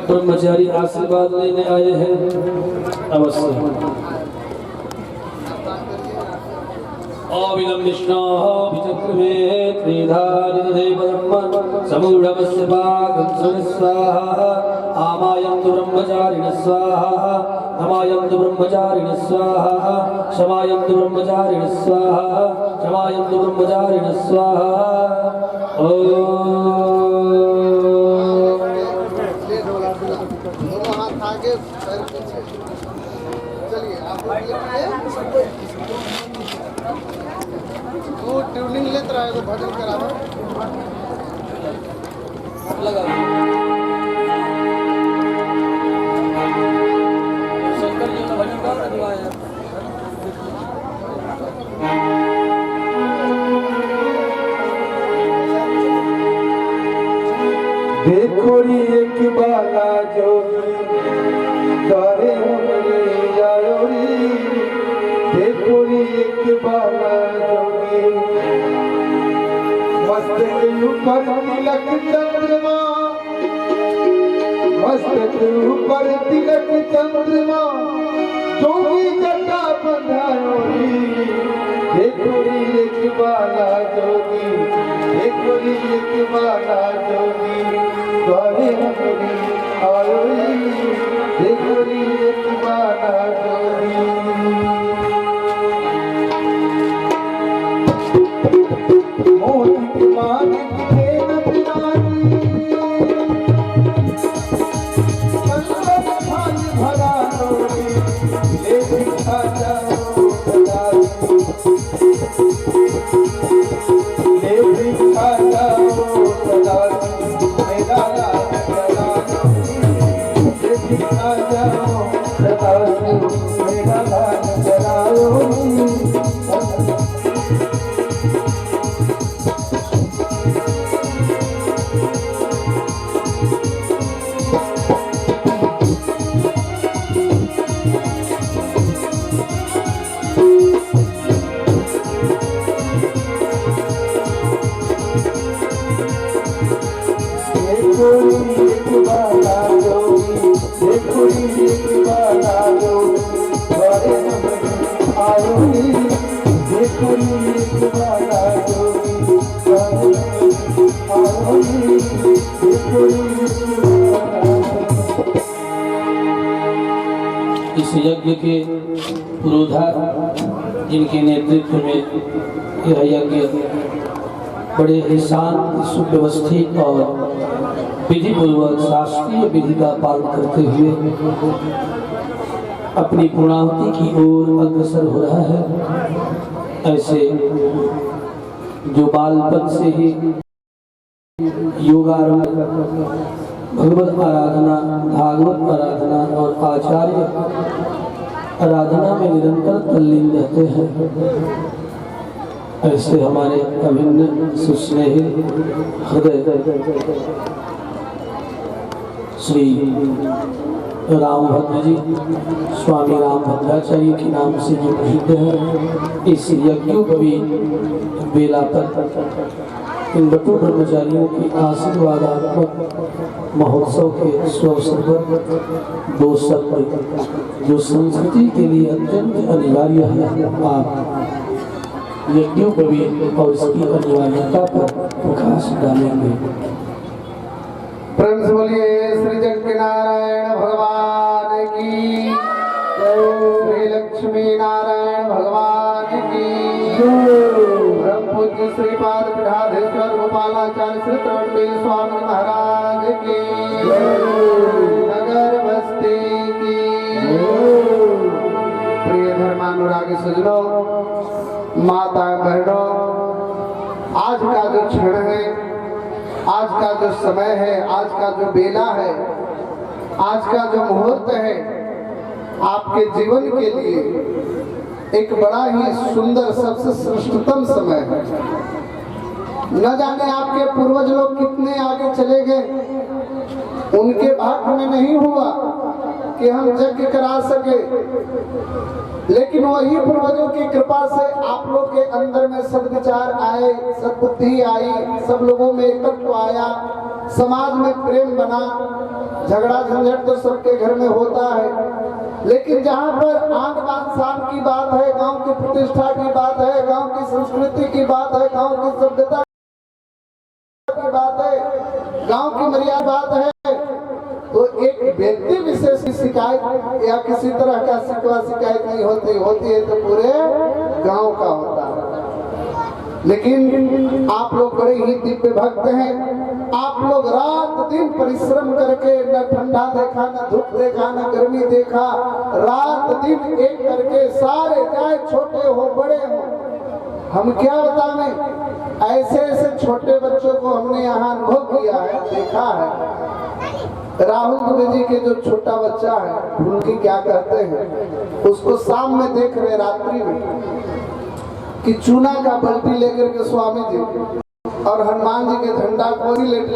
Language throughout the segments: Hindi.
ब्रह्मचारी आशीर्वाद लेने आए हैं। अवश्य अविलंबिष्णाभिचक्रमे त्रिधारिदेवब्रह्म समूढमस्य भागं स्वाहा आमायन्तु ब्रह्मचारिणः स्वाहा नमायन्तु ब्रह्मचारिणः स्वाहा क्षमायन्तु ब्रह्मचारिणः स्वाहा क्षमायन्तु ब्रह्मचारिणः स्वाहा। वो ट्यूनिंग लेते रहा है भजन करावा लगा शंकर जी का भजन गा रहा है। देखो एक बाला जोगी तारे हमरे जायोरी देखो एक बाला जोगी मस्तक ऊपर तिलक चंद्रमा मस्तक ऊपर तिलक चंद्रमा जोगी जटा बंधायोरी देखो एक बाला जोगी देखो एक बाला जोगी द्वारे हमरे आयोरी देखो एक बाला जोगी। मोती मानिक के नबनारी संगत खान भरा नोरी ले भिक्षा जाओ सदारी ले भिक्षा जाओ सदारी मेरा लाल जला ले भिक्षा जाओ सदारी मेरा लाल जलाओ। इस यज्ञ के पुरोधा जिनके नेतृत्व में यह यज्ञ बड़े ही शांत सुव्यवस्थित और विधि पूर्वक शास्त्रीय विधि का पालन करते हुए अपनी पूर्णाहुति की ओर अग्रसर हो रहा है। ऐसे जो बालपन से ही योगारंभ भगवत आराधना भागवत आराधना और आचार्य आराधना में निरंतर तल्लीन रहते हैं, ऐसे हमारे अभिन्न सुस्नेही हृदय श्री रामभद्र जी स्वामी रामभद्राचार्य के नाम से जो प्रसिद्ध है, इस यज्ञोपवी बेला पर इन बटू ब्रह्मचारियों की आशीर्वादात्मक महोत्सव के अवसर पर दो शब्द जो संस्कृति के लिए अत्यंत अनिवार्य है, आप यज्ञोपवी और इसकी अनिवार्यता पर प्रकाश डालेंगे। प्रेम से बोलिए श्री जगत नारायण भगवान की जय, श्री लक्ष्मी नारायण भगवान की जय, ब्रह्म पूज्य श्रीपाद पीठाधीश्वर गोपालाचार्य श्री त्रिवेणी स्वामी महाराज की जय, नगर बस्ती की जय। प्रिय धर्मानुरागी सज्जनों, माता बहनों, आज का जो क्षण है, आज का जो समय है, आज का जो बेला है, आज का जो मुहूर्त है, आपके जीवन के लिए एक बड़ा ही सुंदर सबसे श्रेष्ठतम समय है। न जाने आपके पूर्वज लोग कितने आगे चले गए, उनके भाग्य में नहीं हुआ कि हम यज्ञ करा सके, लेकिन वही पूर्वजों की कृपा से आप लोग के अंदर में सद्विचार आए, सद्बुद्धि आई, सब लोगों में एकत्व आया, समाज में प्रेम बना, झगड़ा झंझट तो सबके घर में होता है, लेकिन जहाँ पर आन बान शान की बात है, गांव की प्रतिष्ठा की बात है, गांव की संस्कृति की बात है, गांव की सभ्यता की बात है, गांव की मर्यादा बात है, तो एक व्यक्ति विशेष की शिकायत या किसी तरह का शिकवा शिकायत नहीं होती है तो पूरे गांव का होता है। लेकिन आप लोग बड़े ही दिव्य भक्त हैं। आप लोग रात दिन परिश्रम करके न ठंडा देखा, न धूप देखा, न गर्मी देखा, रात दिन एक करके सारे, चाहे छोटे हो बड़े हो, हम क्या बताएं, ऐसे ऐसे छोटे बच्चों को हमने यहाँ अनुभव किया है, देखा है। राहुल दुबे जी के जो छोटा बच्चा है, उनकी क्या कहते हैं, उसको शाम में देख रहे, रात्रि में, कि चूना का बल्टी लेकर के स्वामी जी और हनुमान जी के झंडा को ही लेट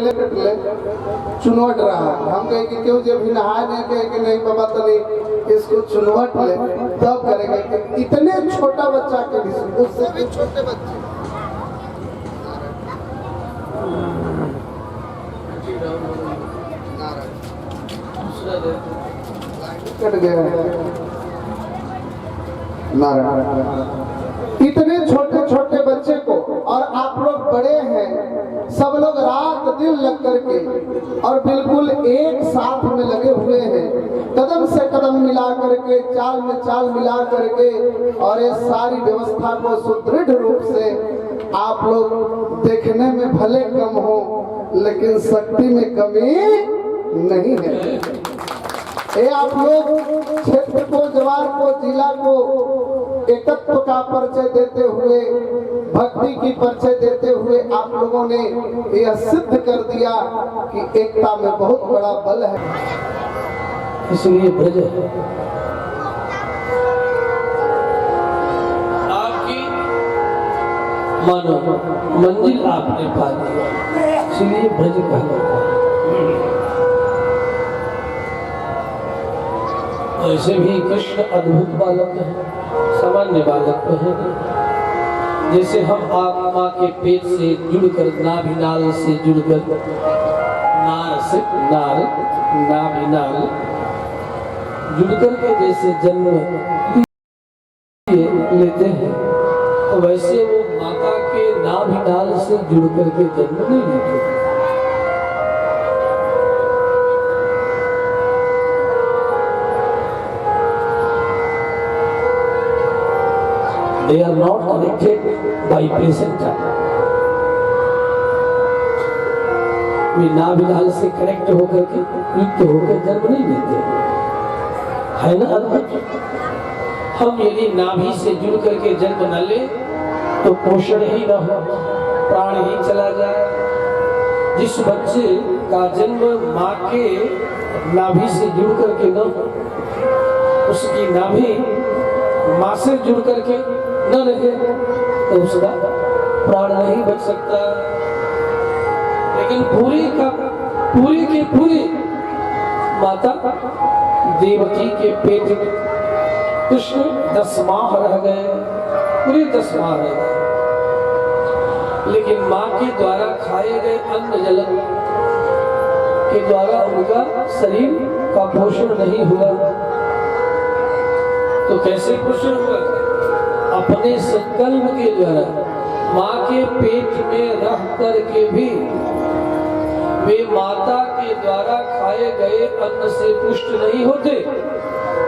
चुनवट रहा। हम कहे कि क्यों, जब भी नहाए नहीं, कहे कि नहीं बाबा तो नहीं, इसको चुनवट ले तब करेंगे। इतने छोटा बच्चा के भी, उससे भी छोटे बच्चे कट गया, नारायण, इतने छोटे छोटे बच्चे को, और आप लोग बड़े हैं, सब लोग रात दिन लग करके और बिल्कुल एक साथ में लगे हुए हैं, कदम से कदम मिला करके, चाल में चाल मिला करके, और ये सारी व्यवस्था को सुदृढ़ रूप से आप लोग देखने में भले कम हो, लेकिन शक्ति में कमी नहीं है। ये आप लोग क्षेत्र को, जवार को, जिला को एकत्व का परिचय देते हुए, भक्ति की परिचय देते हुए आप लोगों ने यह सिद्ध कर दिया कि एकता में बहुत बड़ा बल है। इसलिए ब्रज आपकी मानो मंजिल आपने पा ली, इसलिए ब्रज कहलाता है। ऐसे भी कृष्ण अद्भुत बालक है, सामान्य बालक तो है। जैसे हम आत्मा के पेट से जुड़कर, नाभिनाल से जुड़कर, नार से नार, नाभिनाल जुड़कर के जैसे जन्म लेते हैं, वैसे वो माता के नाभिनाल से जुड़कर के जन्म नहीं लेते। They are not connected by placenta. वे नाभिनाल से कनेक्ट होकर के, युक्त होकर जन्म नहीं लेते, है ना अद्भुत। हम यदि नाभि से जुड़ करके जन्म न ले तो पोषण ही न हो, प्राण ही चला जाए। जिस बच्चे का जन्म माँ के नाभि से जुड़ करके न हो, उसकी नाभि माँ से जुड़ करके न रहे तो उसका प्राण नहीं बच सकता। लेकिन पूरी की पूरी माता देवकी के पेट में कृष्ण 10 माह रह गए, पूरे 10 माह रह गए, लेकिन माँ के द्वारा खाए गए अन्न जल के द्वारा उनका शरीर का पोषण नहीं हुआ। तो कैसे पोषण हुआ? अपने संकल्प के द्वारा। माँ के पेट में रह कर के भी वे माता के द्वारा खाए गए अन्न से पुष्ट नहीं होते,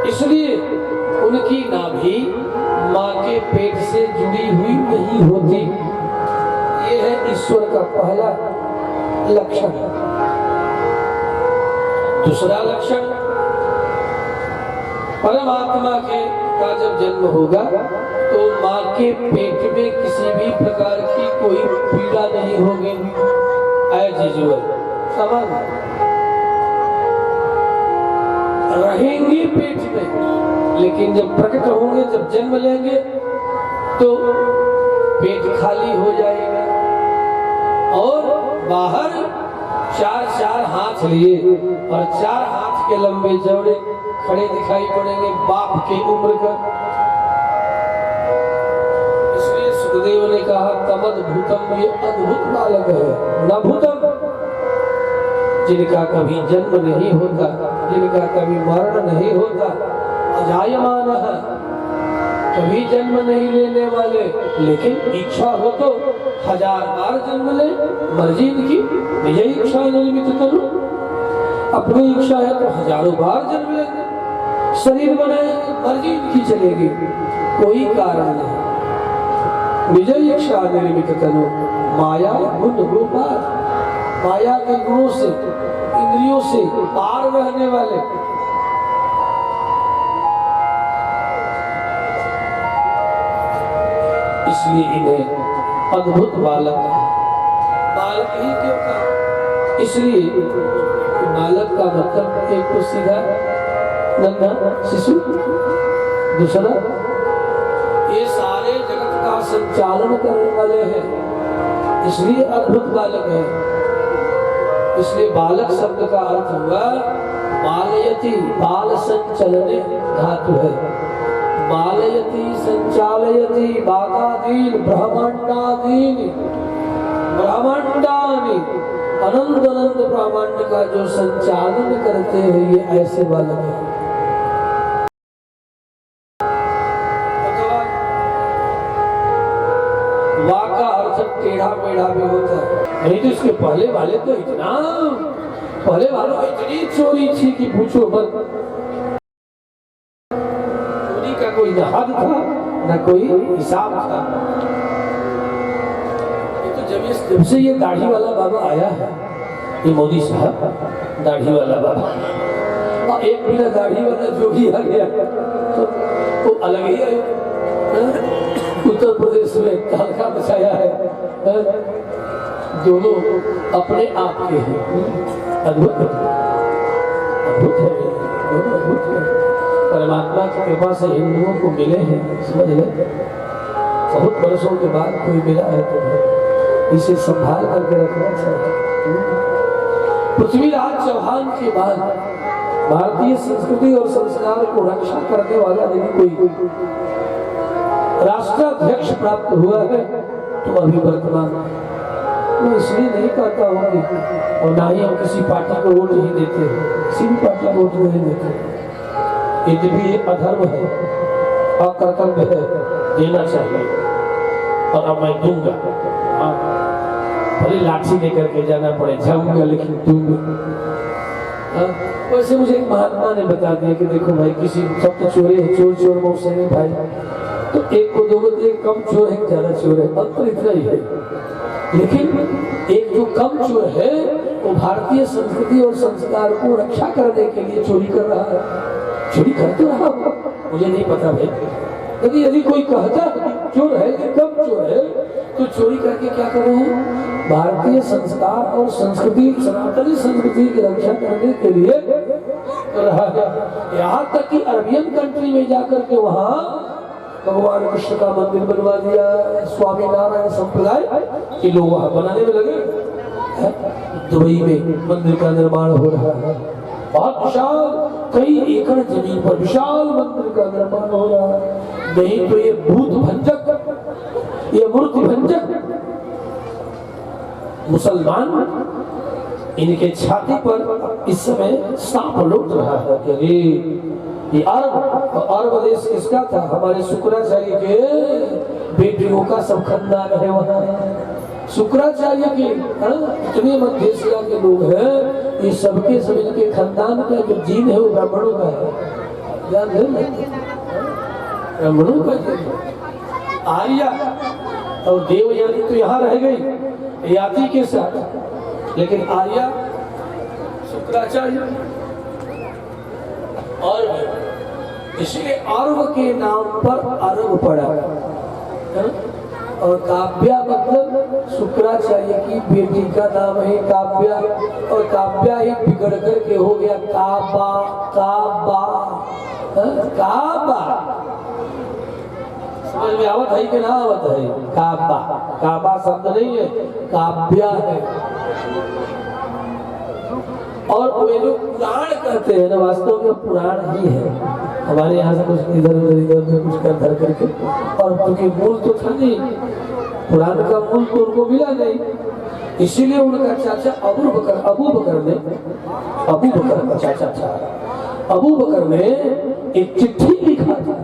इसलिए उनकी नाभि माँ के पेट से जुड़ी हुई नहीं होती। ये है ईश्वर का पहला लक्षण। दूसरा लक्षण, परमात्मा के का जब जन्म होगा तो माँ के पेट में किसी भी प्रकार की कोई पीड़ा नहीं होगी, एज यूजुअल समान रहेंगे पेट में। लेकिन जब प्रकट होंगे, जब जन्म लेंगे तो पेट खाली हो जाएगा और बाहर 4 हाथ लिए और 4 हाथ के लंबे चौड़े खड़े दिखाई पड़ेंगे, बाप के उम्र का। इसलिए सुखदेव ने कहा तमद भूतम, ये अद्भुत बालक है, न भूतम जिनका कभी जन्म नहीं होता, जिनका कभी मरण नहीं होता, अजायमान है, कभी जन्म नहीं लेने वाले, लेकिन इच्छा हो तो 1000 बार जन्म ले, मर्जी इनकी, निज इच्छा निर्मित तनु, अपनी इच्छा है तो 1000 बार जन्म लेंगे, शरीर बनाए मर्जी इनकी चलेगी, कोई कारण नहीं। निज इच्छा निर्मित तनु, माया गुण रूपार, माया के गुणों से, इंद्रियों से पार रहने वाले, इसलिए इन्हें अद्भुत बालक है। बालक ही क्यों कहा? इसलिए बालक का मतलब एक तो सीधा नन्हा शिशु, दूसरा ये सारे जगत का संचालन करने वाले हैं, इसलिए अद्भुत बालक है। इसलिए बालक शब्द का अर्थ हुआ बालयति, बाल संचलने धातु है, बालयति संचालयति, बागादीन ब्रह्मांडादीन, ब्रह्मांडानि अनंत अनंत ब्रह्मांड का जो संचालन करते हैं, ये ऐसे बालक है। वा का अर्थ टेढ़ा मेढ़ा भी होता है, नहीं तो इसके पहले वाले तो इतना, पहले वालों को इतनी चोरी थी कि पूछो मत, चोरी का कोई न हद था न कोई हिसाब था। ये तो जब से ये दाढ़ी वाला बाबा आया है, ये मोदी साहब दाढ़ी वाला बाबा, और एक बिना दाढ़ी वाला जो भी आ गया तो अलग ही है। उत्तर प्रदेश में तहलका मचाया है, दोनों अपने आप के हैं, अद्भुत अद्भुत है, दोनों अद्भुत है। परमात्मा की कृपा से हिंदुओं को मिले हैं, समझ ले, बहुत वर्षों के बाद कोई मिला है तो इसे संभाल करके रखना चाहिए। पृथ्वीराज चौहान के बाद भारतीय संस्कृति और संस्कार को रक्षा करने वाला यदि कोई राष्ट्राध्यक्ष प्राप्त हुआ है तो अभी वर्तमान मैं इसलिए नहीं कहता हूँ कि, और ना ही हम किसी पार्टी को वोट नहीं देते, किसी भी पार्टी को वोट नहीं देते, यद्यपि ये अधर्म है, अकर्तव्य है, देना चाहिए, और अब मैं दूंगा। भले लाठी लेकर के जाना पड़े, जाऊंगा लेकिन दूंगा। वैसे मुझे एक महात्मा ने बता दिया कि देखो भाई, किसी सब तो चोरी है, चोर चोर में उससे नहीं भाई, तो एक को दो एक कम चोर है, ज्यादा चोर है, अंतर इतना ही है। लेकिन एक जो कम चोर है वो भारतीय संस्कृति और संस्कार को रक्षा करने के लिए चोरी कर रहा है। चोरी कर तो रहा होगा, मुझे नहीं पता भाई, यदि कोई कहता चोर है कि कम चोर है, तो चोरी करके क्या कर रहे हैं? भारतीय संस्कार और संस्कृति, सनातनी संस्कृति की रक्षा करने के लिए कर रहा है। यहाँ तक कि अरबियन कंट्री में जाकर के वहाँ भगवान कृष्ण का मंदिर बनवा दिया, स्वामी नारायण संप्रदाय के लोग वहां बनाने में लगे। दुबई में मंदिर का निर्माण हो रहा है, बहुत विशाल, कई एकड़ जमीन पर विशाल मंदिर का निर्माण हो रहा है। नहीं तो ये भूत भंजक, ये मूर्ति भंजक मुसलमान, इनके छाती पर इस समय सांप लौट रहा है कि अरे ये अरब देश किसका था? हमारे शुक्राचार्य के बेटियों का सब खानदान है वहाँ। शुक्राचार्य के इतने मध्य एशिया के लोग हैं, ये सबके सब इनके खानदान का जो जीन है वो ब्राह्मणों का है, ध्यान है, ब्राह्मणों का जीन। आर्या और देवयानी तो यहाँ रह गई याति के साथ, लेकिन आर्या शुक्राचार्य और इसलिए अरब के नाम पर अरब पड़ा, और काव्या मतलब शुक्राचार्य की बेटी का नाम है काव्या, और काव्या ही बिगड़ करके हो गया काबा, काबा, काबा। समझ में आवत है कि ना आवत है? काबा, काबा शब्द नहीं है, काव्या है। और वे लोग पुराण कहते हैं ना, वास्तव में पुराण ही है। हमारे यहाँ से कुछ इधर उधर कुछ कर धर करके, और क्योंकि मूल तो था नहीं, पुराण का मूल तो उनको मिला नहीं, इसीलिए उनका चाचा अबू बकर का चाचा था। अबू बकर ने एक चिट्ठी लिखा था,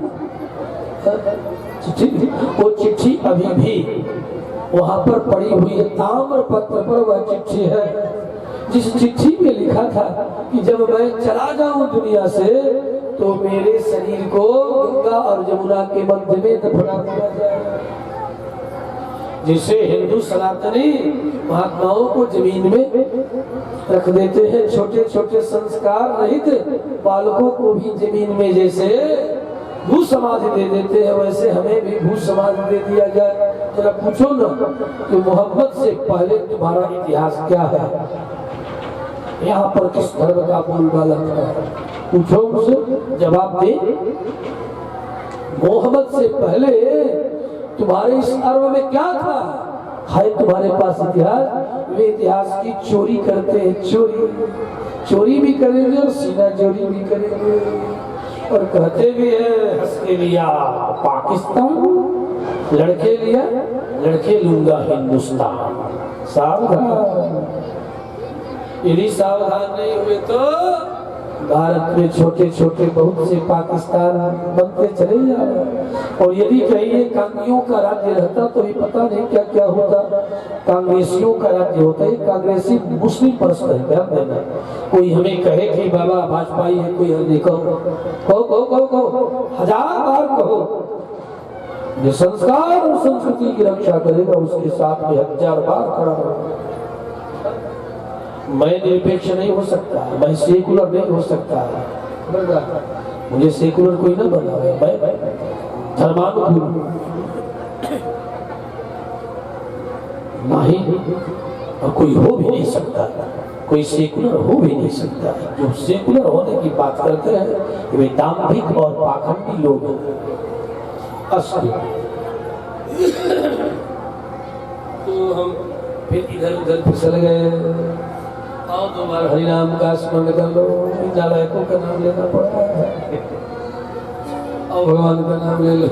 वो चिट्ठी अभी भी वहां पर पड़ी हुई है, ताम्र पत्र पर वह चिट्ठी है, जिस चिट्ठी में लिखा था कि जब मैं चला जाऊं दुनिया से तो मेरे शरीर को गंगा और जमुना के मध्य में दफना दिया जाए। जिसे हिंदू सनातनी महात्माओं को जमीन में रख देते हैं, छोटे छोटे संस्कार रहित बालकों को भी जमीन में जैसे भू समाधि दे देते हैं, वैसे हमें भी भू समाधि दे दिया जाए। जरा पूछो ना कि मोहब्बत से पहले तुम्हारा इतिहास क्या है, यहाँ पर किस धर्म का बोलबाला है, पूछो उनसे, जवाब दे। मोहब्बत से पहले तुम्हारे इस अर्थ में क्या था, है तुम्हारे पास इतिहास? वे इतिहास की चोरी करते हैं, चोरी भी करेंगे और सीना चोरी भी करेंगे, और कहते भी है हंस के लिया पाकिस्तान, लड़के लिया लड़के लूंगा हिंदुस्तान। सावधान, यदि सावधान नहीं हुए तो भारत में छोटे छोटे बहुत से पाकिस्तान बनते चले जा रहे। और यदि कहीं कांग्रेसियों का राज्य रहता तो ये पता नहीं क्या क्या होता। कांग्रेसियों का राज्य होता है, कांग्रेसी मुस्लिम परस्त है, ध्यान देना। कोई हमें कहे कि बाबा वाजपेयी है, कोई हमें कहो, हजार बार कहो, जो संस्कार और संस्कृति की रक्षा करेगा उसके साथ में हजार बार खड़ा होगा। मैं निरपेक्ष नहीं हो सकता, मैं सेकुलर नहीं हो सकता, मुझे सेकुलर कोई ना बना है, मैं धर्मानुकूल नहीं, और कोई हो भी नहीं सकता, कोई सेकुलर हो भी नहीं सकता। जो सेकुलर होने की बात करते हैं वे दाम्भिक और पाखंडी लोग असली। तो हम फिर इधर उधर फिसल गए। आओ दोबारा हरि नाम का स्मरण कर लो, नालायकों का नाम लेना पड़ता है, आओ भगवान का नाम ले लो।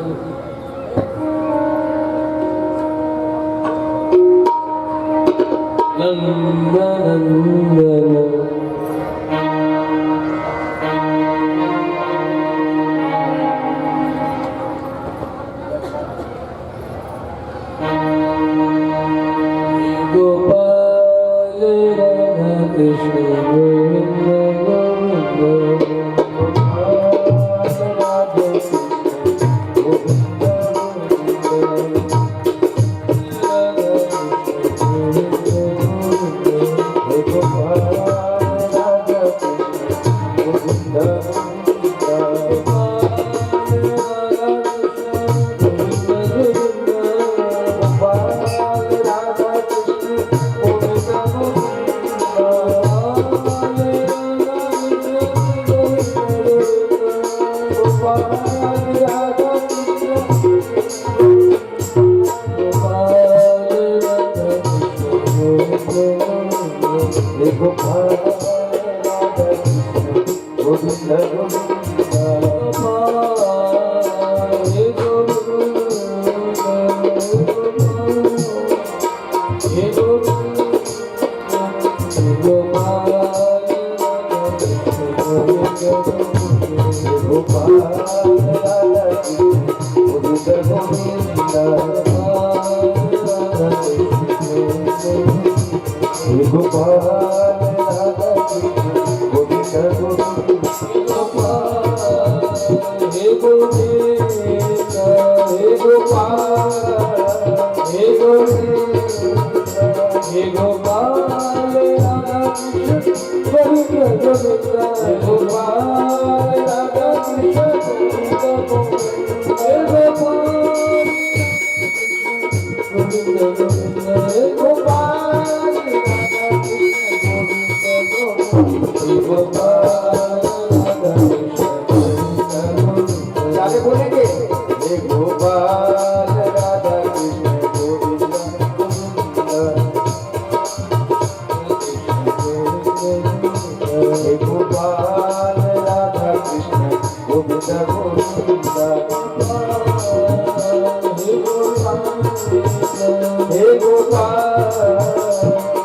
हे गोपाल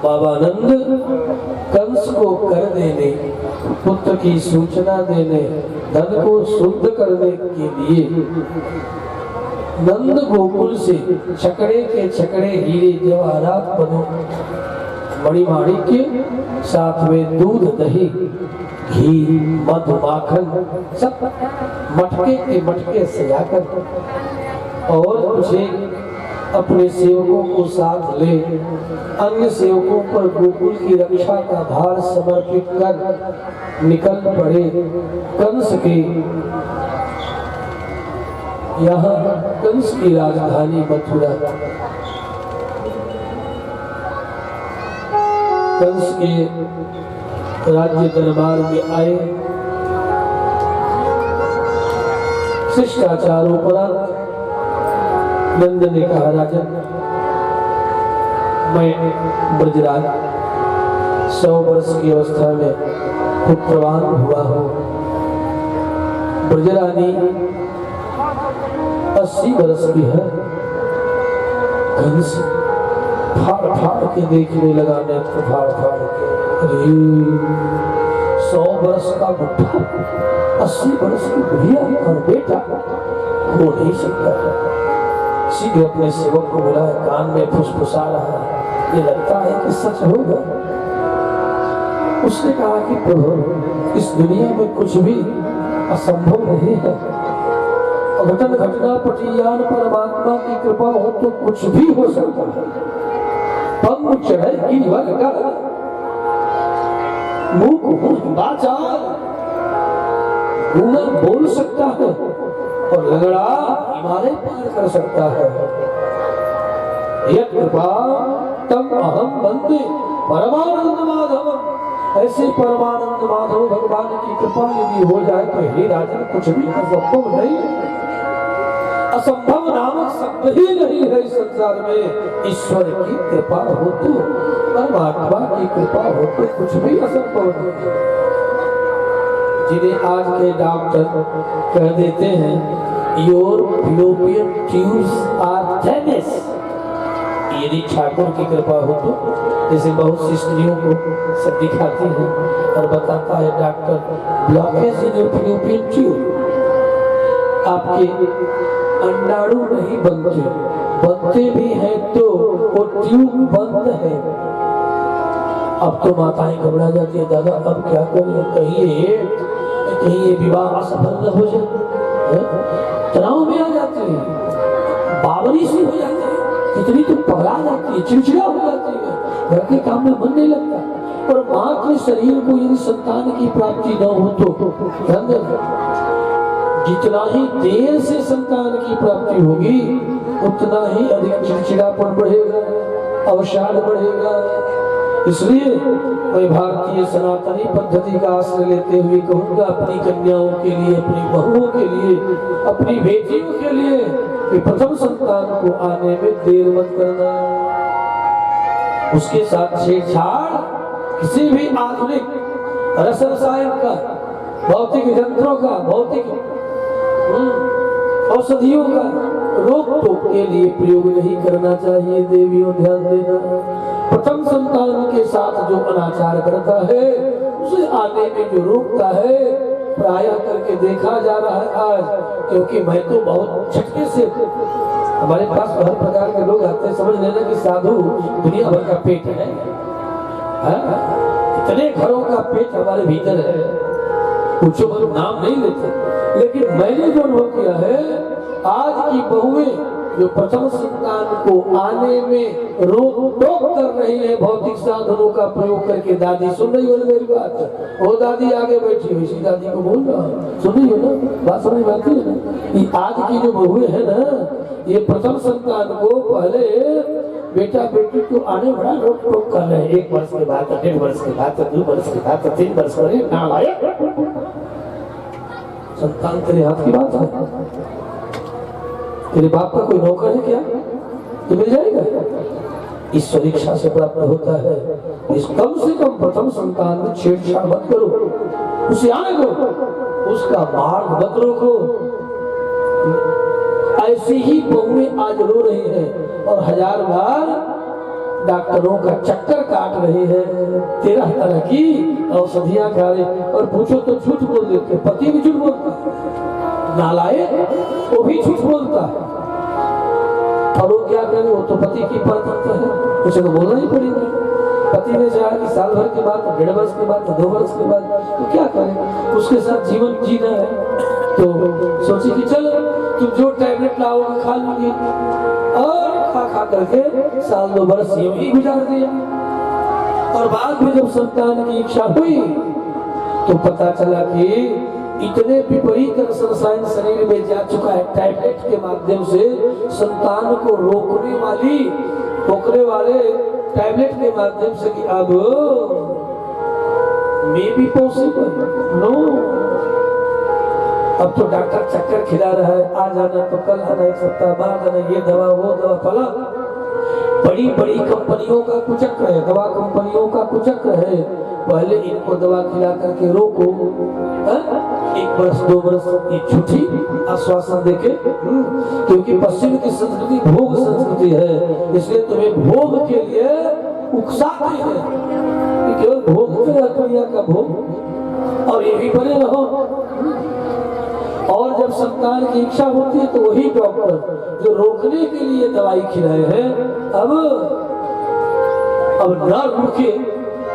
बाबा नंद कंस को कर देने, पुत्र की सूचना देने, धन को शुद्ध करने के लिए नंद गोकुल से छकड़े के छकड़े हीरे जवाहरात बनो मणिमाणिक्य, साथ में दूध दही घी मधु माखन सब मटके के मटके सजाकर और तुझे अपने सेवकों को साथ ले अन्य सेवकों पर गोकुल की रक्षा का भार समर्पित कर निकल पड़े कंस के यहाँ। कंस की राजधानी मथुरा, कंस के राज्य दरबार में आए। शिष्टाचारोपरांत नंद ने कहा, राजन मैं ब्रजराज 100 वर्ष की अवस्था में पुत्रवान हुआ हूँ, ब्रजरानी 80 वर्ष की है। कंस फाड़ फाड़ के देखने लगा, नेत्र फाड़ फाड़ के, अरे 100 वर्ष का बुढ़ा 80 वर्ष की बुढ़िया और बेटा हो नहीं सकता है। शीघ्र अपने सेवक को बुलाया, कान में फुसफुसा रहा है, ये लगता है कि सच होगा। उसने कहा कि प्रभु इस दुनिया में कुछ भी असंभव नहीं है, अघटन घटना पटियान परमात्मा की कृपा हो तो कुछ भी हो सकता है। पंग चढ़ेगी मुंह बाचार गूंगा बोल सकता है और लगड़ा हिमालय पार कर सकता है। यह कृपा तम अहम बंदे परमानंद माधव, ऐसे परमानंद माधव भगवान की कृपा यदि हो जाए तो हे राजन कुछ भी असंभव नहीं। असंभव नामक शब्द ही नहीं है इस संसार में। ईश्वर की कृपा हो तो, परमात्मा की कृपा हो तो कुछ भी असंभव नहीं। जिन्हें आज के डॉक्टर कह देते हैं your fallopian tubes are thinness, यदि ठाकुर की कृपा हो तो, जैसे बहुत सी स्त्रियों को सब दिखाती है और बताता है doctor blockage in your fallopian tube, आपके अंडाणु नहीं बनते, बनते भी हैं तो वो ट्यूब बंद है। अब तो माताएं घबरा जाती है, दादा अब क्या करें, कहीं ये विवाह असफल न हो जाए, तनाव में आ जाते हैं, बावरी सी हो जाती है, कितनी तो पगला जाती है, चिड़चिड़ा हो जाती है, घर के काम में मन नहीं लगता। और माँ के शरीर को यदि संतान की प्राप्ति न हो तो जितना ही देर से संतान की प्राप्ति होगी उतना ही अधिक चिड़चिड़ापन बढ़ेगा, अवसाद बढ़ेगा। इसलिए मैं भारतीय सनातनी पद्धति का आश्रय लेते हुए कहूँगा अपनी कन्याओं के लिए, अपनी बहुओं के लिए, अपनी बेटियों के लिए कि प्रथम संतान को आने में देर मत करना। उसके साथ छेड़छाड़ किसी भी आधुनिक रस रसायन का, भौतिक यंत्रों का, भौतिक औषधियों का रोक टोक के लिए प्रयोग नहीं करना चाहिए। देवियों ध्यान देना, प्रथम संतान के साथ जो अनाचार करता है उसे आने में जो रोकता है प्रायः करके देखा जा रहा है आज। क्योंकि मैं तो बहुत झटके से, हमारे पास हर प्रकार के लोग आते हैं, समझ लेना कि साधु दुनिया भर का पेट है, इतने घरों का पेट हमारे भीतर है, कुछ नाम नहीं लेते। लेकिन मैंने जो अनुभव किया है आज की बहुएं जो प्रथम संतान को आने में रोक टोक कर रही है भौतिक साधनों का प्रयोग करके। दादी सुन रही हो ना मेरी बात? वो दादी आगे बैठी हुई, इसी दादी को बोल रहा हूँ, सुन रही हो ना बात? समझ में आती है ना? ये आज की जो बहुएं है ना, ये प्रथम संतान को पहले बेटा बेटी को आने बड़ा रोक टोक कर रहे हैं। 1 वर्ष के बाद, 1.5 वर्ष के बाद, 2 वर्ष के बाद, 3 वर्ष के बाद संतान तेरे हाथ की बात है। तेरे बाप का कोई नौकर है क्या? तो मिल जाएगा। ईश्वर इच्छा से प्राप्त होता है। इस कम से कम प्रथम संतान में छेड़छाड़ मत करो, उसे आने दो, उसका मार्ग मत रोको। ऐसी ही बहुएं आज रो रही हैं और 1000 बार डॉक्टरों का चक्कर काट रहे हैं, 13 तरह की औषधियां खा रहे, और पूछो तो झूठ बोल देते। पति भी झूठ बोलता, नालायक वो भी झूठ बोलता। और वो क्या करे, वो तो पति की परतंत्र है, उसे तो बोलना ही पड़ेगा। पति ने चाहा कि साल भर के बाद, 1.5 वर्ष के बाद, 2 वर्ष के बाद, तो क्या करें, उसके साथ जीवन जीना है। तो सोची कि चलो तुम जो टैबलेट लाओगे खा लूंगी, और खा करके साल 2 वर्ष यूं ही गुजार दिया। और बाद में जब संतान की इच्छा हुई तो पता चला कि इतने विपरीत रसायन शरीर में जा चुका है टैबलेट के माध्यम से, संतान को रोकने वाले टैबलेट के माध्यम से, कि अब मे बी पॉसिबल नो। अब तो डॉक्टर चक्कर खिला रहा है, आज आना तो कल आना, 1 सप्ताह बाद आना, ये दवा वो दवा फला। बड़ी बड़ी कंपनियों का कुचक्र है, दवा कंपनियों का कुचक्र है। पहले इनको दवा खिला करके रोको, 1 वर्ष 2 वर्ष ये झूठी आश्वासन देके, क्योंकि पश्चिम की संस्कृति भोग संस्कृति है, इसलिए तुम्हें भोग के लिए उकसाते हैं। केवल भोग दुनिया का भोग, और ये भी बने रहो। और जब संतान की इच्छा होती है तो वही डॉक्टर जो रोकने के लिए दवाई खिलाए हैं, अब न रुके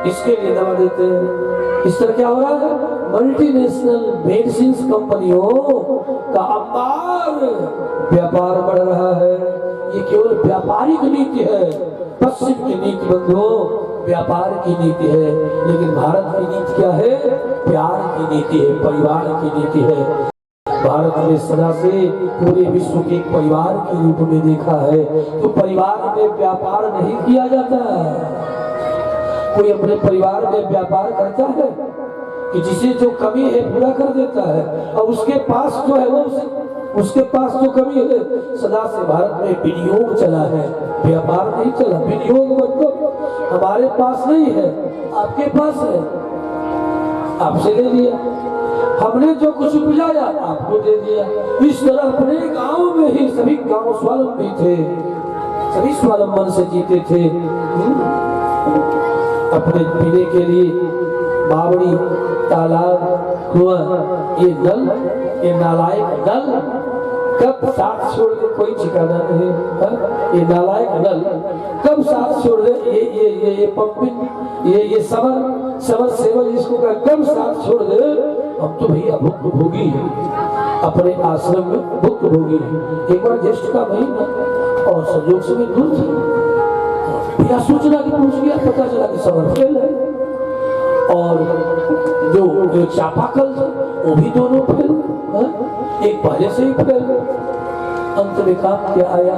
इसके लिए दवा देते हैं। इस तरह क्या हो रहा है, मल्टीनेशनल मेडिसिन कंपनियों का अपार व्यापार बढ़ रहा है। ये केवल व्यापारिक नीति है, पश्चिम की नीति बंधुओं व्यापार की नीति है, लेकिन भारत की नीति क्या है, प्यार की नीति है, परिवार की नीति है। भारत ने सदा से पूरे विश्व के एक परिवार के रूप में देखा है, तो परिवार में व्यापार नहीं किया जाता। कोई अपने परिवार में व्यापार करता है कि जिसे जो कमी है पूरा कर देता है, और उसके पास जो है वो उसके पास जो कमी है, सदा से भारत में विनियोग चला है, व्यापार नहीं चला। विनियोग मतलब हमारे पास नहीं है, आपके पास है, आपसे ले लिया, हमने जो कुछ उपजाया आपको दे दिया। इस तरह अपने गांव में ही सभी गांव स्वावलंबी थे, सभी स्वावलंबन से जीते थे। अपने पीने के लिए बावड़ी, तालाब, कुआं, ये नल, ये नालायक नल कब साथ छोड़ दे कोई ठिकाना नहीं है। ये नालायक नल कब साथ छोड़ दे, ये पंपिंग, ये समर सेवल इसको कब साथ छोड़ दे। हम तो भैया भुक्त भोगी है, अपने आश्रम में भुक्त भोगी है। एक बार ज्येष्ठ का महीना और संयोग से मैं दूर था, बिना सूचना की पहुंच गया, पता चला कि समर फेल है, और जो चापाकल था वो भी दोनों फेल, एक पहले से ही फेल। अंत में काम क्या आया,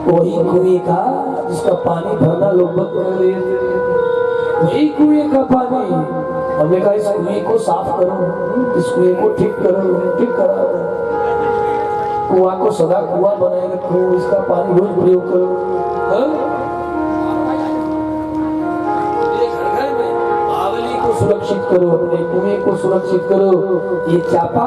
वही कुएं का जिसका पानी भरना लोग बंद कर रहे थे, वही कुएं का पानी। हमने कहा इस कुएं को साफ करो, इस कुएं को ठीक करो, ठीक करा, कुआं को सदा कुआं बनाए रखो, इसका पानी रोज प्रयोग करो। घर में बावली को सुरक्षित करो, अपने कुएं को सुरक्षित करो। ये चापा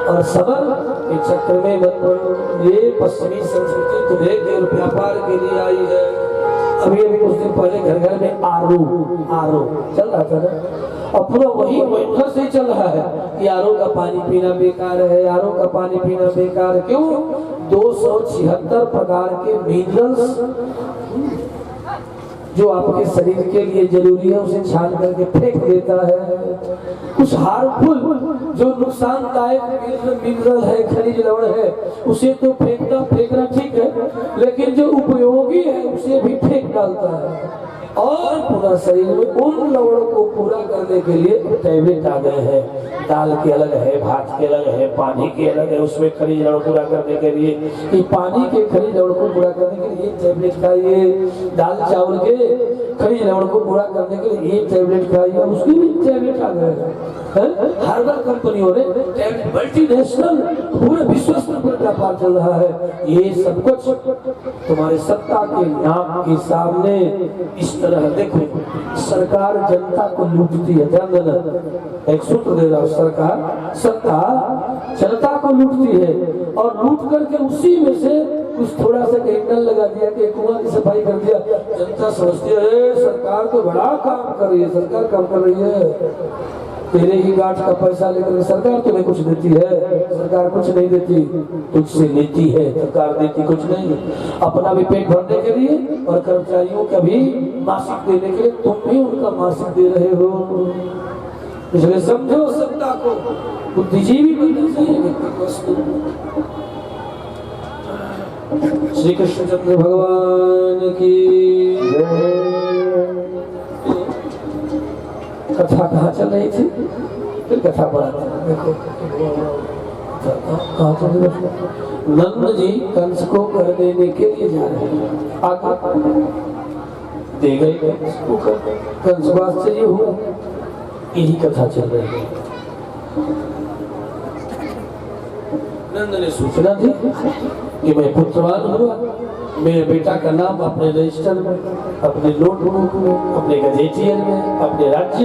और सबर के चक्कर में मत पड़ो। ये पश्चिमी संस्कृति तुम्हें केवल व्यापार के लिए आई है। अभी कुछ दिन पहले घर घर में आरो चल रहा था ना, और पूरा वही वैधर से चल रहा है कि आरो का पानी पीना बेकार है, आरो का पानी पीना बेकार है। क्यों? 276 प्रकार के मिनरल्स जो आपके शरीर के लिए जरूरी है उसे छान करके फेंक देता है। कुछ हार्मफुल जो नुकसानदायक मिनरल है, खनिज लवण है, उसे तो फेंकना ठीक है, लेकिन जो उपयोगी है उसे भी फेंक डालता है। और पूरा शरीर में उन लवणों को पूरा करने के लिए टैबलेट आ गए हैं। दाल के अलग है, भात के अलग है, पानी के अलग है, उसमें खनिज लवण पूरा करने के लिए कि पानी के खनिज लवण को पूरा करने के लिए टैबलेट खाइए, दाल चावल के खनिज लवण को पूरा करने के लिए ये टैबलेट खाइए। उसकी भी टैबलेट आ गए हैं। हर्बल कंपनियों ने मल्टीनेशनल पूरे विश्व स्तर पर व्यापार चल रहा है। ये सब कुछ तुम्हारे सत्ता के नाम के सामने इस तरह देखो, सरकार जनता को लूटती है। ध्यान देना, एक सूत्र दे रहा हूं, सरकार सत्ता जनता को लूटती है और लूट करके उसी में से कुछ थोड़ा सा कहीं नल लगा दिया कि कुआं की सफाई कर दिया। जनता समझती है सरकार तो बड़ा काम कर रही है, सरकार काम कर रही है। तेरे ही गांठ का पैसा लेकर सरकार तुम्हें कुछ देती है? सरकार कुछ नहीं देती, तुझसे लेती है। सरकार देती कुछ नहीं, अपना भी पेट भरने के लिए और कर्मचारियों का भी मासिक देने के लिए तुम भी उनका मासिक दे रहे हो। इसलिए समझो सत्ता को बुद्धिजीवी बनना चाहिए। श्री कृष्ण चंद्र भगवान की कथा कहाँ चल रही थी? फिर कथा पढ़ा देखो कहाँ चल रही थी? नंद जी कंस को कर देने के लिए जा रहे हैं, आगे दे गए कंस को, कंस आश्चर्य हुआ। यही कथा चल रही है। नंद ने सूचना दी कि मैं पुत्रवान हुआ, मेरे बेटा का नाम अपने रजिस्टर में, अपने नोटबुक में, अपने गजेटियर में, अपने राज्य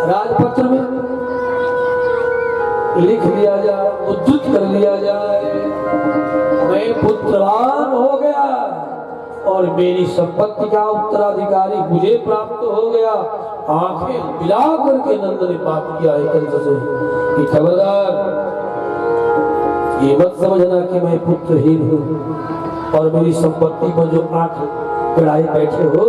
राजपत्र में लिख लिया जाए, उद्धृत कर लिया जाए। मैं पुत्रवान हो गया और मेरी संपत्ति का उत्तराधिकारी मुझे प्राप्त हो गया। आंखें मिला करके नंद ने बात किया है कंस से कि खबरदार, ये मत समझना कि मैं पुत्रहीन हूँ और मेरी संपत्ति में जो 8 कड़ाई बैठे हो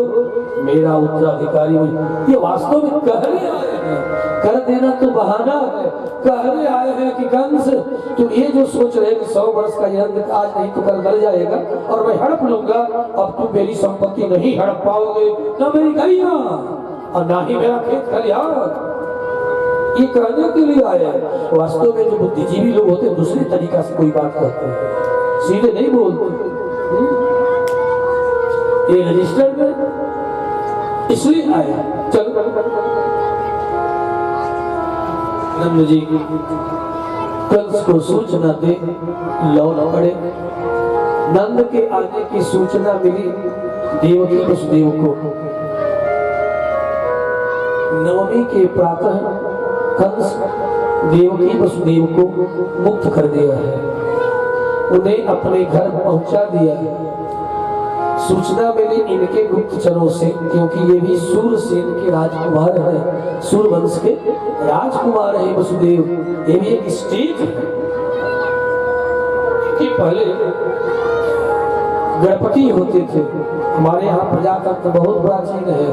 मेरा उत्तराधिकारी हूँ। ये वास्तव में कहने आए हैं, कर देना तो बहाना है। कहने आए हैं कि कंस, तुम ये जो सोच रहे कि 100 वर्ष का यंत्र आज नहीं तो कल मर जाएगा और मैं हड़प लूंगा, अब तुम मेरी संपत्ति नहीं हड़प पाओगे, न मेरी गैया और ना ही मेरा खेत खलिहान। ये कहने के लिए आया है। वास्तव में जो बुद्धिजीवी लोग होते हैं दूसरे तरीका से कोई बात करते हैं, सीधे नहीं बोलते। ये रजिस्टर में इसलिए आया। चल नंद जी कंस को सूचना दे लौट पड़े। नंद के आने की सूचना मिली देवकी वसुदेव को। नवमी के प्रातः कंस देवकी वसुदेव को मुक्त कर दिया है, उन्हें अपने घर पहुंचा दिया है। सूचना मिली इनके गुप्तचरों से, क्योंकि ये भी सूरसेन के राजकुमार हैं, सूर वंश के राजकुमार हैं वसुदेव। ये भी एक स्टेज है कि पहले गणपति होते थे। हमारे यहाँ प्रजातंत्र बहुत प्राचीन है,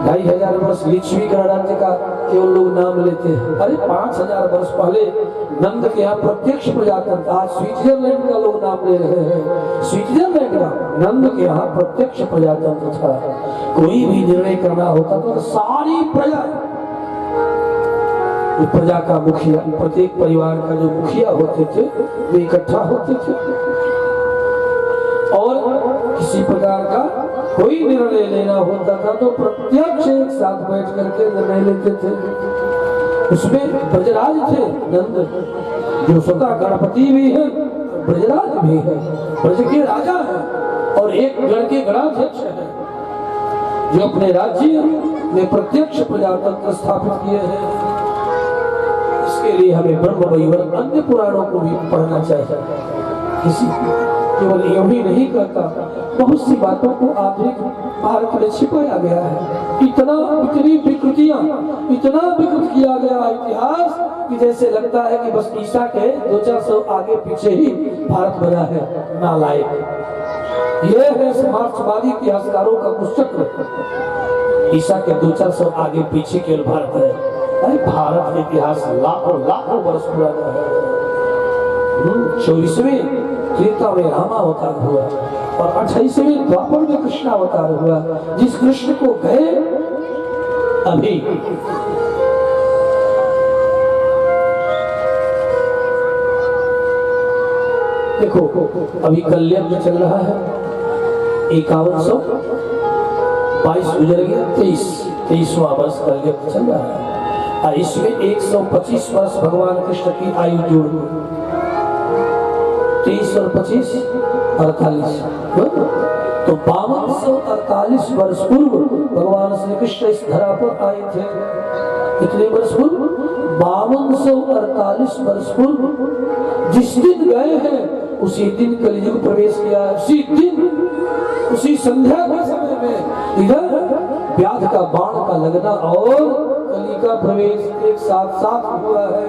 2500 वर्ष लिच्छवी गणराज्य का केवल लोग नाम लेते हैं। अरे 5000 वर्ष पहले नंद के यहाँ प्रत्यक्ष प्रजातंत्र, आज स्विट्जरलैंड का लोग नाम ले रहे हैं, स्विट्जरलैंड का, नंद के यहाँ प्रत्यक्ष प्रजातंत्र था। कोई भी निर्णय करना होता तो सारी प्रजा का मुखिया, प्रत्येक परिवार का जो मुखिया होते थे वे इकट्ठा होते थे और किसी प्रकार का कोई निर्णय लेना होता था तो प्रत्यक्ष एक साथ बैठ करके निर्णय लेते थे। उसमें ब्रजराज थे नंद, जो स्वतः गणपति भी है, ब्रजराज भी है, ब्रज के राजा है और एक गण के गणाध्यक्ष है, जो अपने राज्य में प्रत्यक्ष प्रजातंत्र स्थापित किए हैं। इसके लिए हमें ब्रह्म वैवर्त अन्य पुराणों को भी पढ़ना चाहिए। किसी केवल यही नहीं करता, बहुत सी बातों को आधुनिक भारत में छिपाया गया है। इतनी विकृतियां, इतना विकृत किया गया इतिहास कि जैसे लगता है कि बस ईसा के 200-400 आगे पीछे ही भारत बना है। नालायक ये है समाजवादी इतिहासकारों का कुचक्र। ईसा के 200-400 आगे पीछे के भारत है। अरे भारत का इतिहास लाखों वर्ष पुराना है। 24वें त्रेता में रामा अवतार हुआ और 28वें द्वापर में कृष्ण अवतार हुआ। जिस कृष्ण को गए अभी देखो अभी कल्याण चल रहा है 5122 गुजर गया 23वां वर्ष कल्याण चल रहा है और इसमें 125 वर्ष भगवान कृष्ण की आयु जोड़ 23 और 25 48 तो 5248 वर्ष पूर्व भगवान श्री कृष्ण इस धरा पर आए थे। कितने वर्ष पूर्व? 5248 वर्ष पूर्व। जिस दिन गए हैं उसी दिन कलयुग प्रवेश किया है। उसी दिन उसी संध्या के समय में इधर व्याध का बाण का लगना और कली का प्रवेश एक साथ हुआ है।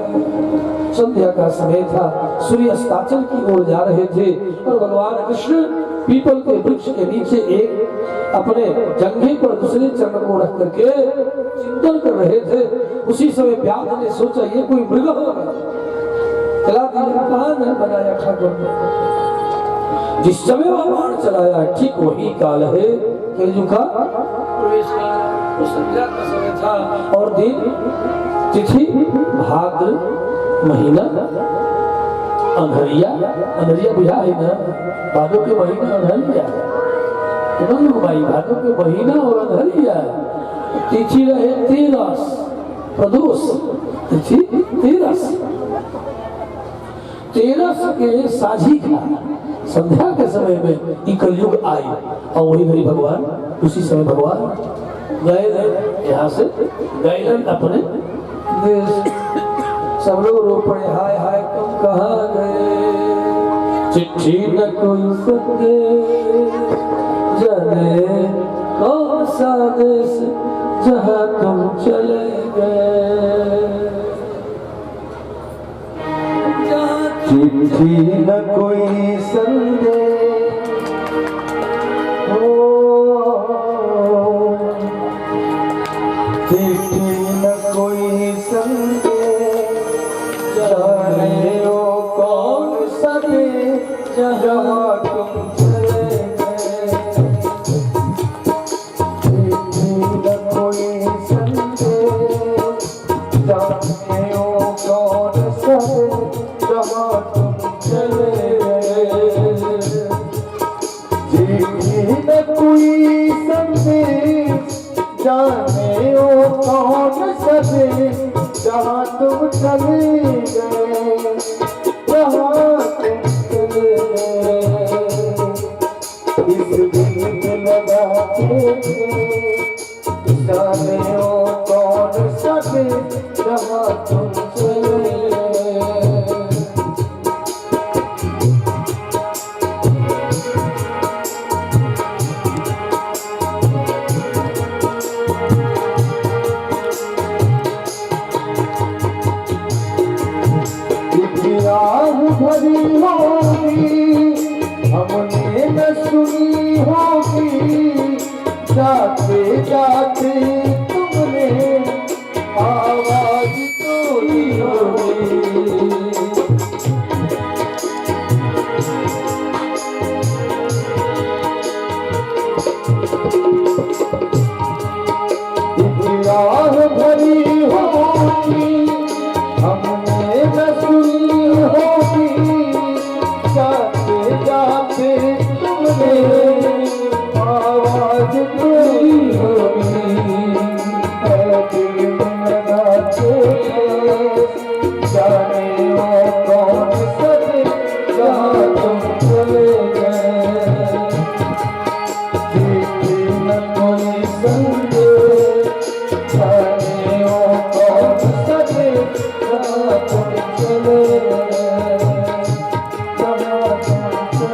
संध्या का समय था, सूर्य अस्ताचल की ओर जा रहे थे और भगवान कृष्ण पीपल के वृक्ष के नीचे एक अपने जंघे पर दूसरे चरण को रख करके चिंतन कर रहे थे। उसी समय व्याध ने सोचा ये कोई मृग होगा, चला दिया बनाया ठाकुर ने। जिस समय वह बाण चलाया ठीक वही काल है कलयुग का प्रवेश का। तो संध्या का समय था और दिन तिथि भाद्र महीना अनहरिया बुझा है ना। भादों के महीना अनहरिया भादों के महीना और अनहरिया। तिथि रहे 13 प्रदोष तिथि 13 के साझी था। संध्या के समय में कलयुग आई और वही घड़ी भगवान उसी समय भगवान गए यहाँ से गए अपने देश। सब लोग रो पड़े हाय हाय तुम कहाँ गए। चिट्ठी न कोई सके जाने कौन सा देश जहाँ तुम चले गए। चिट्ठी न कोई संदेश हो, चिट्ठी न कोई संदेश जाने हो कौन सा देश जहाँ तुम चले गए। चिट्ठी न कोई संदेश जाने हो कौन सा देश जहाँ तुम चले गए। चिट्ठी न कोई संदेश जाने हो कौन सा देश जहाँ तुम चले गए, जहाँ तुम चले गए। इस दिल लगाते थे जाने हो कौन सा देश जहाँ तुम चले गए। भरी होगी हमने न सुनी होगी, जाते जाते तुमने आवाज तोड़ी होगी। राह भरी होगी हमने न सुनी होगी, जाते जाते तुमने आवाज तोड़ी होगी। दिल में लगाते जाने वो कौन सके जहाँ तुम चले गए। चिट्ठी न कोई संदेश जाने वो कौन सके जहाँ तुम चले गए, जहाँ तुम चले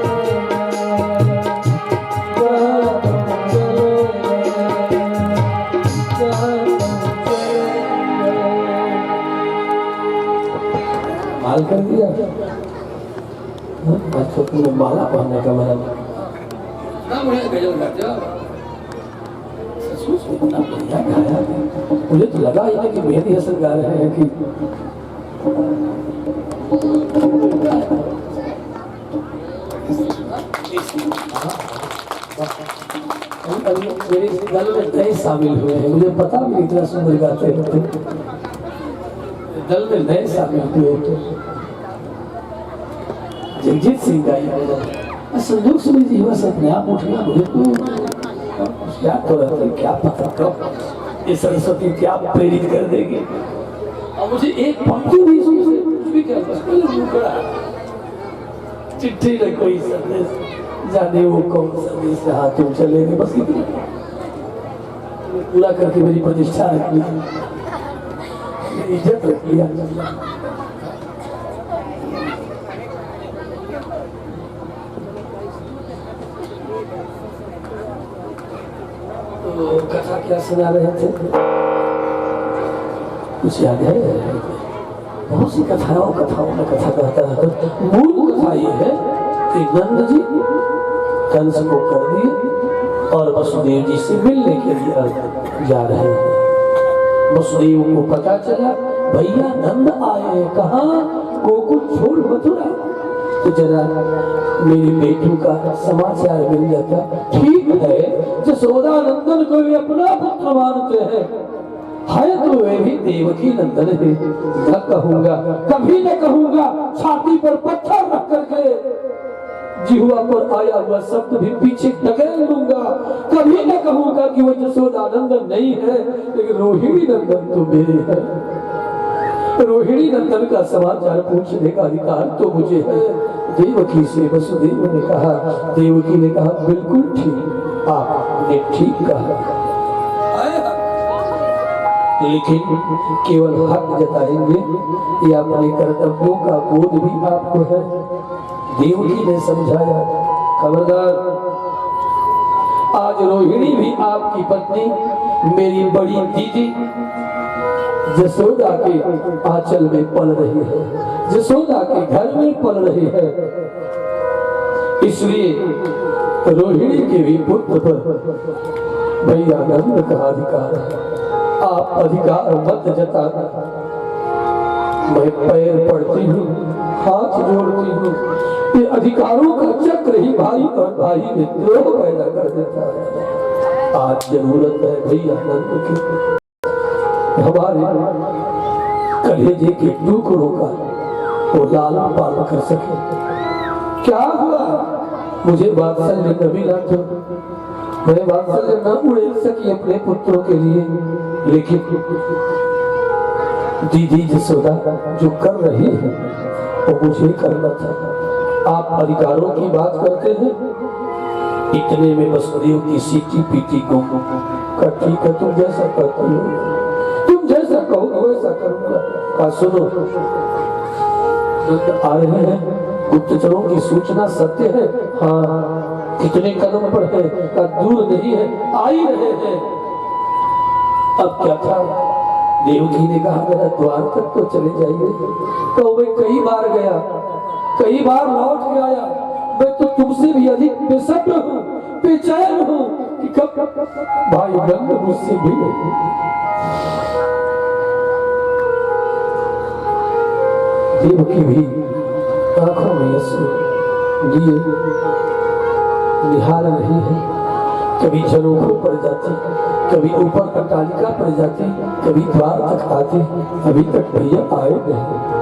गए, जहाँ तुम चले गए, जहाँ तुम चले गए। माल कर दिया बच्चों को माला पहनने का मतलब इतना बढ़िया गजल गाते हो सचमुच में इतना बढ़िया गाया। मुझे तो लगा ही नहीं कि मेहदी हसन गा रहे हैं कि मेरे दल में नए शामिल हुए हैं, मुझे पता भी इतना सुंदर गाते हैं। दल में नए शामिल हुए थे, जगजीत सिंह गाई संजोग सुनी जी बस अपने आप उठ गया। मुझे तो क्या तो रहते क्या पता कब ये सरस्वती क्या प्रेरित कर देगी। और मुझे एक पंक्ति भी सुन से कुछ भी क्या बस मुकड़ा चिट्ठी न कोई संदेश जाने वो कौन संदेश से हाथ तुम चलेंगे, बस इतना पूरा करके मेरी प्रतिष्ठा रख ली, मेरी इज्जत रख लिया। तो कथा क्या सुना रहे थे कुछ याद है? बहुत सी कथाओं में कथा कहता है। मूल कथा ये है कि नंद जी कंस को कर दिए और वसुदेव जी से मिलने के लिए जा रहे हैं। वसुदेव को पता चला भैया नंद आए हैं, कहाँ? गोकुल छोड़ मथुरा। तो जरा मेरी बेटू का समाचार मिल जाता। ठीक है, जसोदा नंदन को भी अपना पुत्र मानते हैं, है तो वे भी देवकी नंदन है। न कहूंगा, कभी न कहूंगा, छाती पर पत्थर रख करके जिहुआ पर आया हुआ शब्द भी पीछे ढकेल दूंगा। कभी न कहूंगा कि वो जसोदा नंदन नहीं है, लेकिन रोहिणी नंदन तो मेरे है। रोहिणी नंदन का समाचार पूछने का अधिकार तो मुझे है। देवकी से वसुदेव ने कहा, देवकी ने कहा बिल्कुल ठीक, आपने ठीक कहा, लेकिन केवल हक जताएंगे या अपने कर्तव्यों का बोध भी आपको है। देवकी ने समझाया, खबरदार, आज रोहिणी भी आपकी पत्नी मेरी बड़ी दीदी जसोदा के आंचल में पल रही है, जसोदा के घर में पल रही है। इसलिए रोहिणी के भी पुत्र पर भैया नंद का अधिकार है। आप अधिकार मत जताना। मैं पैर पड़ती हूँ, हाथ जोड़ती हूँ, ये अधिकारों का चक्र ही भाई और भाई में द्रोह पैदा कर देता है। आज जरूरत है भैया नंद की, हमारे कलेजे के टुकड़ों का वो लालन पालन कर सके। क्या हुआ? मुझे वात्सल्य न मिला तो मैं वात्सल्य न उड़ेल सकी अपने पुत्रों के लिए, लेकिन दीदी जसोदा जो कर रही है वो मुझे करना था। आप अधिकारों की बात करते हैं, इतने में वसुदेव की सीटी पीटी को का ठीक है, तुम जैसा कहती हो, तुम जैसा कहो वैसा करूंगा। सुनो, आ रहे हैं, गुप्तचरों की सूचना सत्य है? हाँ। कितने कदम पर है? का दूर नहीं है, आ ही रहे हैं। अब क्या था? देवकी ने कहा मेरा द्वार तक तो चले जाइए। तो मैं कई बार गया, कई बार लौट के आया। मैं तो तुमसे भी अधिक बेसब्र हूँ, बेचैन हूँ कि कब भाई नंद मुझसे मिले। देवकी भी आंखों में आंसू लिए निहार रही है। कभी झरोखों पर जाती, कभी ऊपर अट्टालिका पर जाती, कभी द्वार तक आती, अभी तक भैया आए नहीं।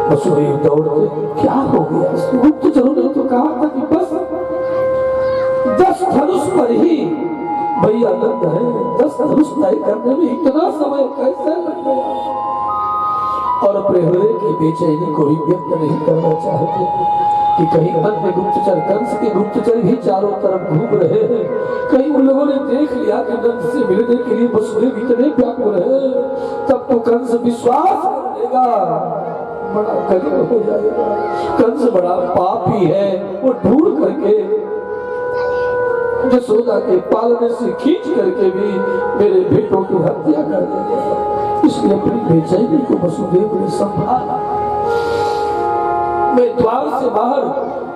वसुदेव दौड़ के, क्या हो गया? गुप्तचरों ने तो कहा था कि बस 10 धनुष पर ही भैया नंद है, 10 धनुष तय करने में इतना समय कैसे लग गया? और अपने हृदय की बेचैनी को भी व्यक्त नहीं करना चाहते कि कहीं अन्य गुप्तचर, कंस के गुप्तचर भी चारों तरफ घूम रहे हैं। कहीं उन लोगों ने देख लिया कि नंद से मिलने के लिए वसुदेव इतने व्याकुल है, तब तो कंस विश्वास कर लेगा, बड़ा गरीब हो जाएगा। कंस बड़ा पापी है, वो ढूंढ करके जसोदा के पालने से खींच करके भी मेरे बेटों की हत्या कर देगा। इसलिए अपनी बेचैनी को वसुदेव ने संभाला। मैं द्वार से बाहर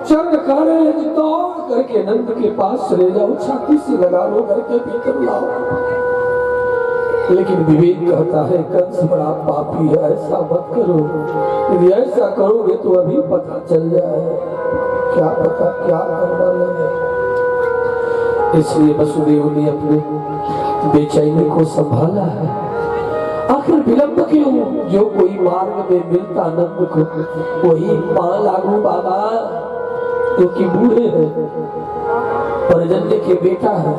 चरण कह रहे हैं कि दौड़ करके नंद के पास चले जाओ, छाती से लगा लो, घर के भीतर लाओ। लेकिन विवेक कहता है कंस बड़ा पापी है, ऐसा मत करो। यदि ऐसा करोगे तो अभी पता चल जाए, क्या पता क्या करना लगे। इसलिए वसुदेव ने अपने बेचैनी को संभाला है। आखिर विलंब क्यों? जो कोई मार्ग में मिलता नंद को वही पां लागू बाबा, क्योंकि बूढ़े हैं, परजन्य के बेटा है,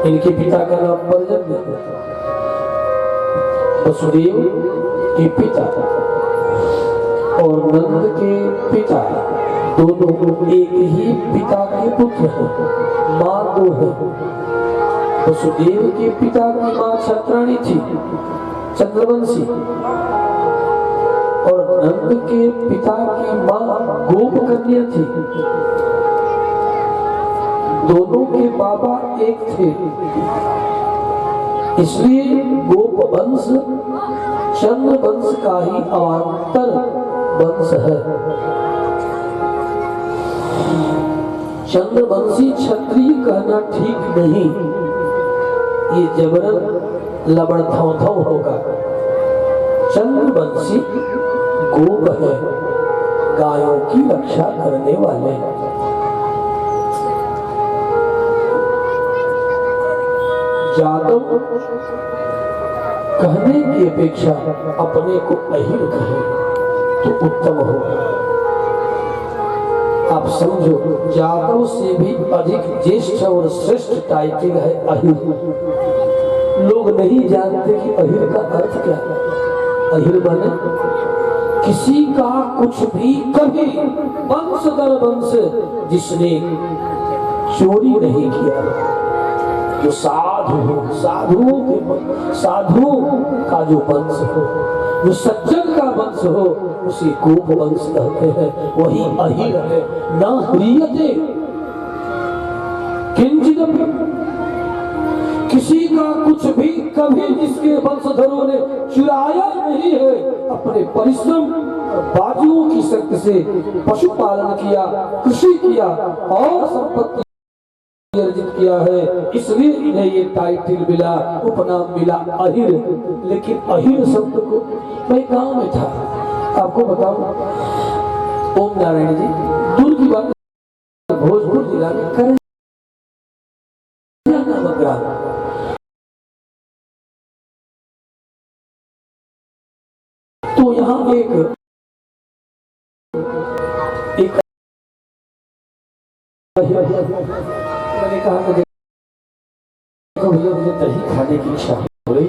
इनके पिता का नाम परजन्य है। वसुदेव के पिता और नंद के पिता दोनों एक ही पिता के पुत्र हैं, मां दो है। वसुदेव के पिता की मां छत्राणी थी, चंद्रवंशी, और नंद के पिता की मां गोप कन्या थी। दोनों के बाबा एक थे, इसलिए गोप वंश चंद्र वंश का ही अवान्तर वंश है। चंद्रवंशी क्षत्रिय कहना ठीक नहीं, ये जबरन लबड़थौथौ होगा। चंद्रवंशी गोप है, गायों की रक्षा करने वाले। जादव कहने की अपेक्षा अपने को अहिर कहे तो उत्तम होगा। आप समझो, जादव से भी अधिक ज्येष्ठ और श्रेष्ठ टाइटल है अहिर। लोग नहीं जानते कि अहिर का अर्थ क्या है। अहिर माने किसी का कुछ भी कभी वंश दर वंश जिसने चोरी नहीं किया, जो साधु हो, साधु का जो वंश हो, जो सज्जन का वंश हो, उसे गोप वंश कहते हैं, वही अहिर है। न ह्रियते किंचिदपि, किसी का कुछ भी कभी जिसके वंशधरों ने चुराया नहीं है, अपने परिश्रम बाजुओं की शक्ति से पशुपालन किया, कृषि किया और संपत्ति अर्जित किया है, इसलिए इन्हें ये टाइटल मिला, उपनाम मिला अहिर। लेकिन अहिर शब्द को मैं गांव में था, आपको बताऊं, ओम नारायण जी, दूर की बात, भोजपुर जिला में करंजिया नामक ग्राम, तो यहाँ एक मैंने कहा कि देखो भैया, मुझे दही खाने की इच्छा हो रही,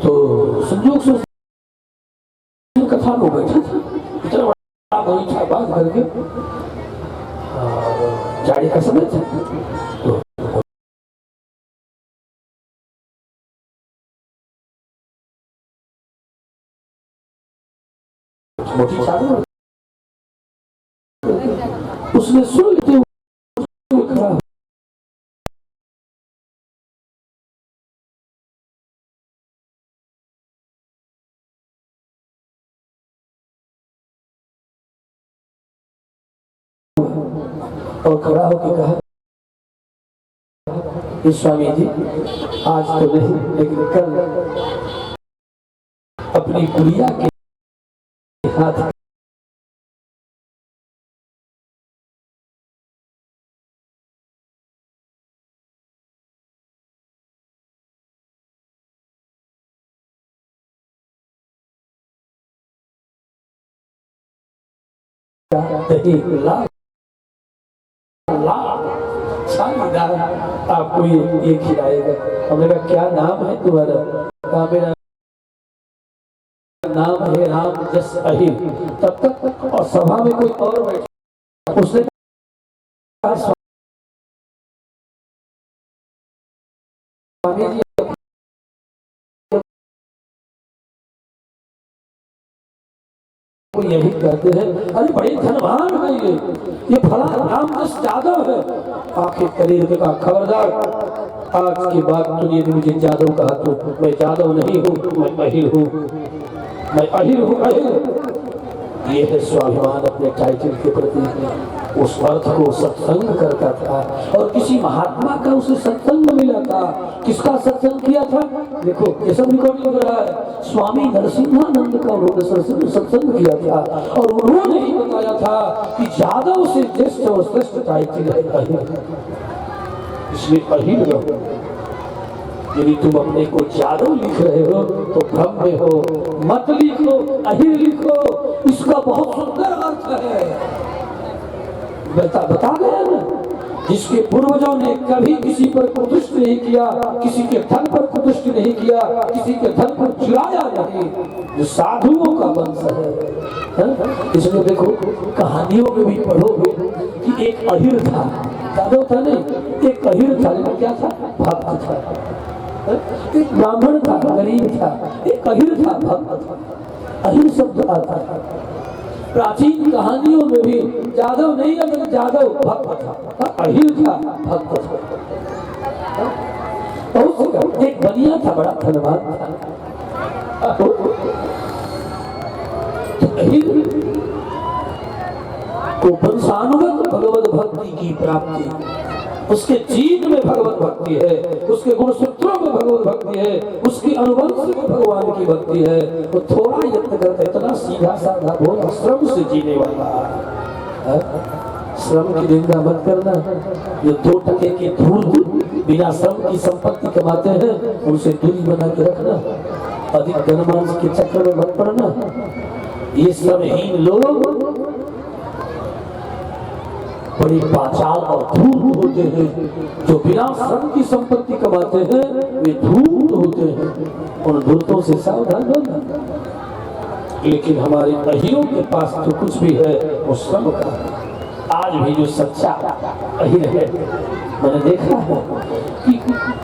तो संयोग से कथा को बैठा था, इतना बड़ा बगीचा बात करके, जाड़ी का समय था, तो मोटी चादर उसने सुन लेते हुए खड़ा, और खड़ा होकर कहा, स्वामी जी आज तो नहीं, लेकिन कल अपनी गुड़िया के हाथ आपको ये खिलाएगा। हमने कहा क्या नाम है तुम्हारा? कहा मेरा नाम है राम जस अहिर। तब तक और सभा में कोई और बैठा, उसने कहा स्वामी जी यही कहते हैं, अरे बड़े धनवान है ये फला राम जस जादव है। आखिर करीब के कहा खबरदार, आज के बाद तुमने मुझे जादव कहा तो मैं जादव नहीं हूँ, मैं अहिर हूँ। मैं अहिर हूँ अहिर। ये है स्वाभिमान अपने टाइटल के प्रति। उस अर्थ को सत्संग करता था और किसी महात्मा का उसे सत्संग मिला था। किसका सत्संग किया था? देखो ये सब रिकॉर्डिंग हो रहा है। स्वामी नरसिम्हानंद का उन्होंने सत्संग किया था और उन्होंने ही बताया था कि जादव से ज्येष्ठ और श्रेष्ठ टाइटल है अहिर, इसलिए अहिर रहो। यदि तुम अपने को जादव लिख रहे हो तो भ्रम में हो, मत लिखो, अहिर लिखो। इसका बहुत सुंदर अर्थ है। बता गया ना, जिसके पूर्वजों ने कभी किसी पर कुतुष्ट नहीं किया, किसी के धन पर कुतुष्ट नहीं किया, किसी के धन पर चुराया नहीं, जो साधुओं का वंश है। इसलिए देखो कहानियों में भी पढ़ोगे कि एक अहिर था, जादव था नहीं, एक अहिर था, लेकिन क्या था? भक्त था। एक ब्राह्मण था, गरीब था, एक अहिर था, भक्त था। अहिर शब्द आता है प्राचीन कहानियों में भी। जादव नहीं है, लेकिन जादव भक्त था, अहिर था, भक्त था। एक बनिया था, बड़ा धनवान था। अहिर को वंशानुगत भगवत भक्ति की प्राप्ति, उसके जीवन में भगवत भक्ति है, उसके गुण सूत्रों में भगवत भक्ति है, उसकी अनुवंश में भगवान की भक्ति है। तो थोड़ा यत्न करता, इतना सीधा साधा भोला श्रम से जीने वाला है। श्रम की निंदा मत करना। ये 2 टके के धूर्त बिना श्रम की संपत्ति कमाते हैं, उनसे दूरी बना के रखना। अधिक धनमांस के चक्कर में मत पड़ना। ये श्रमहीन लोग बड़े पाचाल और धूर्त होते हैं। जो बिना श्रम की संपत्ति कमाते हैं वे धूर्त होते हैं। उन धूर्तों से सावधान रहना। लेकिन हमारे अहिरों के पास तो कुछ भी है वो श्रम का है। आज भी जो सच्चा अहिर है, मैंने देखा है कि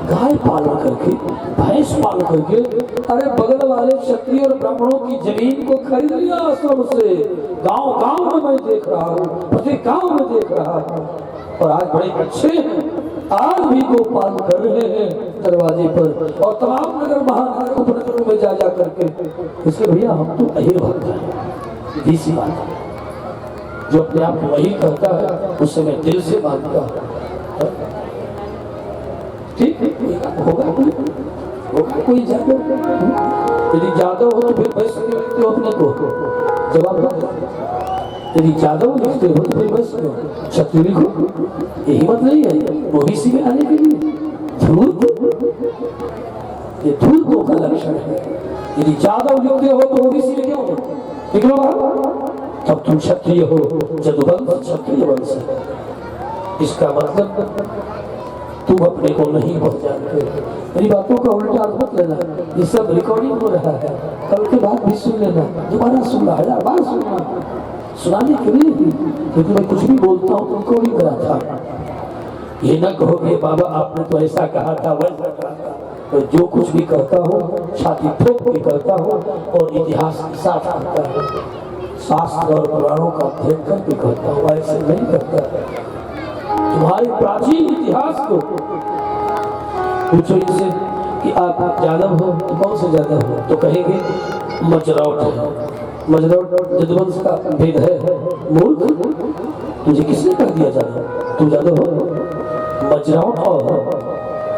गाय पालन करके, भैंस पालन करके, अरे बगल वाले क्षत्रिय और ब्राह्मणों की जमीन को खरीद लिया आश्रम से। गांव गांव में मैं देख रहा हूँ, प्रत्येक गांव में देख रहा हूँ। और आज बड़े अच्छे हैं, आज भी गोपालन कर रहे हैं दरवाजे पर और तमाम नगर महानगर उपनगरों में जा करके। इसलिए भैया हम तो अहिर भक्त हैं, इसी बात है। जो अपने आप को वही कहता है उससे मैं दिल से मानता हूँ। ठीक होगा कोई जादव? यदि जादव हो तो फिर वैश्य क्यों लिखते हो अपने को? जवाब दो। यदि जादव लिखते हो तो फिर वैश्य क्यों? क्षत्रिय लिखो। ये हिम्मत नहीं है ओबीसी में आने के लिए। धूर्त, ये धूर्तों का लक्षण है। यदि जादव लिखते हो तो ओबीसी में क्यों निकलो? तब तुम क्षत्रिय हो। जदुवंश क्षत्रिय वंश है। इसका मतलब तुम अपने को नहीं पहचानते। मेरी बातों का उल्टा अर्थ मत लेना। ये सब रिकॉर्डिंग हो रहा है, कल के बाद भी सुन लेना, दोबारा सुनना, 1000 बार सुनना, सुनाने के लिए ही। क्योंकि मैं कुछ भी बोलता हूँ तो रिकॉर्डिंग करा था। ये न कहोगे बाबा आपने तो ऐसा कहा था, वैसा कहा था। तो जो कुछ भी कहता हूँ छाती ठोक के कहता हूँ और इतिहास के साथ कहता हूँ, शास्त्र और पुराणों का अध्ययन करके कहता हूँ, ऐसे नहीं करता। तुम्हारे प्राचीन इतिहास को पूछो इनसे कि आप जादव हो तो कौन से जादव हो? तो कहेंगे मजरौट है। मजरौट यदुवंश का भेद है। मूर्ख, तुझे किसने कह दिया जादव? तू जादव हो? मजरौट और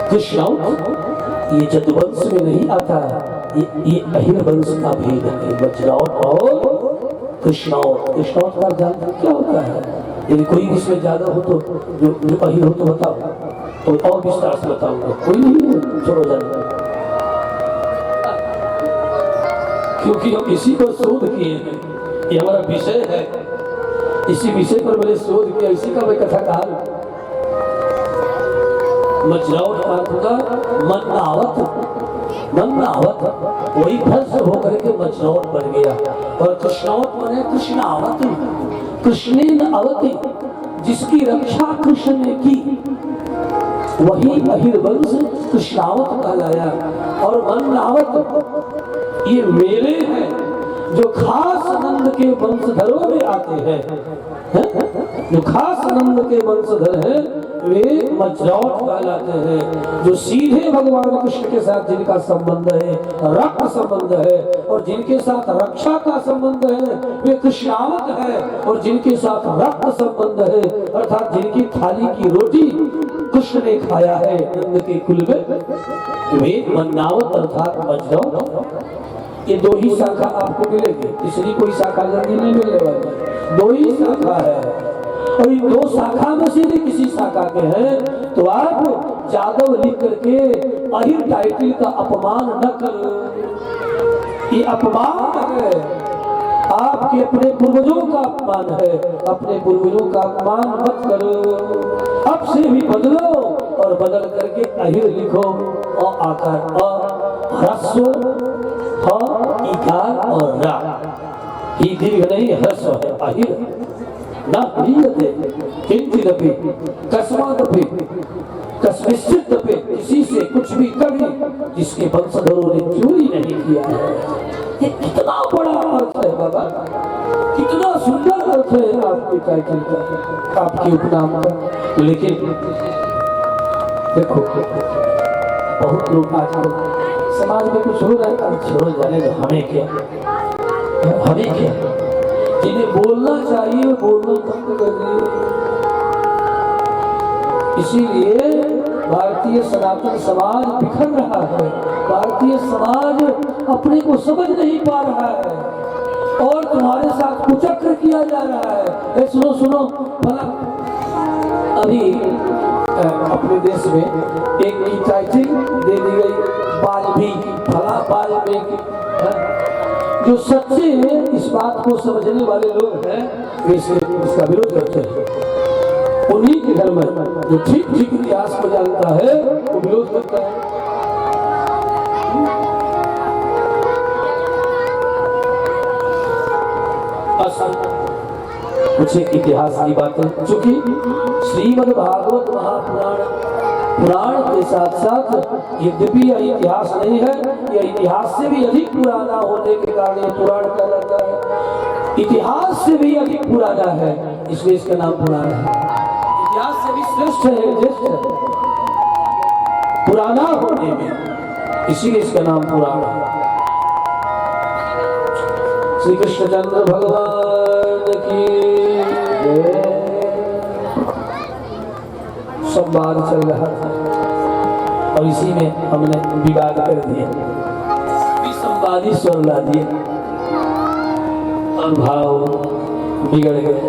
कृष्णौट ये यदुवंश में नहीं आता। ये अहिर वंश का भेद है। मजरौट और कृष्णौट। कृष्णौट का जानते क्या होता है? यदि कोई इसमें ज्यादा हो तो जो अहिर हो तो बताओ, तो और विस्तार से बताऊंगा। कोई नहीं है, छोड़ो जाने। क्योंकि हम इसी पर शोध किए हैं, ये हमारा विषय है। इसी विषय पर मैंने शोध किया, इसी का मैं कथाकार। मजरौट का मन आवत, वही भ्रष्ट होकर के मजरौट बन गया। और कृष्णौट बने कृष्णावत। कृष्णे न अवति, जिसकी रक्षा कृष्ण ने की, वही अहिर वंश कृष्णावत कहलाया। और मन्नावत ये मेले हैं जो खास नंद के वंशधरों में आते हैं। जो खास नंद के वंशधर हैं वे मजरौट कहलाते हैं। जो सीधे भगवान कृष्ण के साथ जिनका संबंध है, रक्त संबंध है, और जिनके साथ रक्षा का संबंध है वे कृष्णावत है, और जिनके साथ रक्त संबंध है अर्थात जिनकी थाली की रोटी कृष्ण ने खाया है नंद के कुल में वे मन्नावत अर्थात मजरौट। ये दो ही शाखा आपको मिलेगी, तीसरी कोई शाखा जल्दी नहीं मिलने वाली। दो ही शाखा है, और इन दो शाखा में से भी किसी शाखा के हैं तो आप जादव लिख करके अहिर टाइटल का अपमान न करो। ये अपमान है, आपके अपने पूर्वजों का अपमान है। अपने पूर्वजों का अपमान मत करो, अब से भी बदलो और बदल करके अहिर लिखो। और आकार ह्रस्व इकार और रा ही दीर्घ नहीं ह्रस्व है अहिर न ह्रियते किंचिदपि कस्मादपि कस्मिंश्चिदपि किसी से कुछ भी कभी जिसके वंशधरों ने चोरी नहीं किया है। ये कितना बड़ा अर्थ है बाबा, कितना सुंदर अर्थ है आपके टाइटल का, आपके उपनाम का। लेकिन देखो बहुत लोग आजकल समाज में कुछ हो रहा है, छोड़ो जाने दो, हमें क्या, हमें क्या। जिन्हें बोलना चाहिए वो बोलना बंद कर दिए। इसीलिए भारतीय सनातन समाज बिखर रहा है, भारतीय समाज अपने को समझ नहीं पा रहा है और तुम्हारे साथ कुचक्र किया जा रहा है। सुनो सुनो, भला अभी अपने देश में एक की टाइटल दे दी गई वाल्मीकि, भला वाल्मीकि। जो सच्चे इस बात को समझने वाले लोग हैं वे इसका विरोध करते हैं। उन्हीं के घर में जो ठीक ठीक इतिहास को जानता है वो विरोध करता है। कुछ एक इतिहास की बातें, चूंकि श्रीमद् भागवत पुराण के साथ साथ यद्यपि यह इतिहास नहीं है, यह इतिहास से भी अधिक पुराना होने के कारण यह पुराण कहलाता है। इतिहास से भी अधिक पुराना है इसलिए इसका नाम पुराण है। इतिहास से भी श्रेष्ठ है, ज्येष्ठ है पुराना होने में, इसीलिए इसका नाम पुराण है। श्री कृष्णचंद्र भगवान की संवाद चल रहा था और इसी में हमने विवाद कर दिया, संवादी स्वर ला दिए और भाव बिगड़ गए।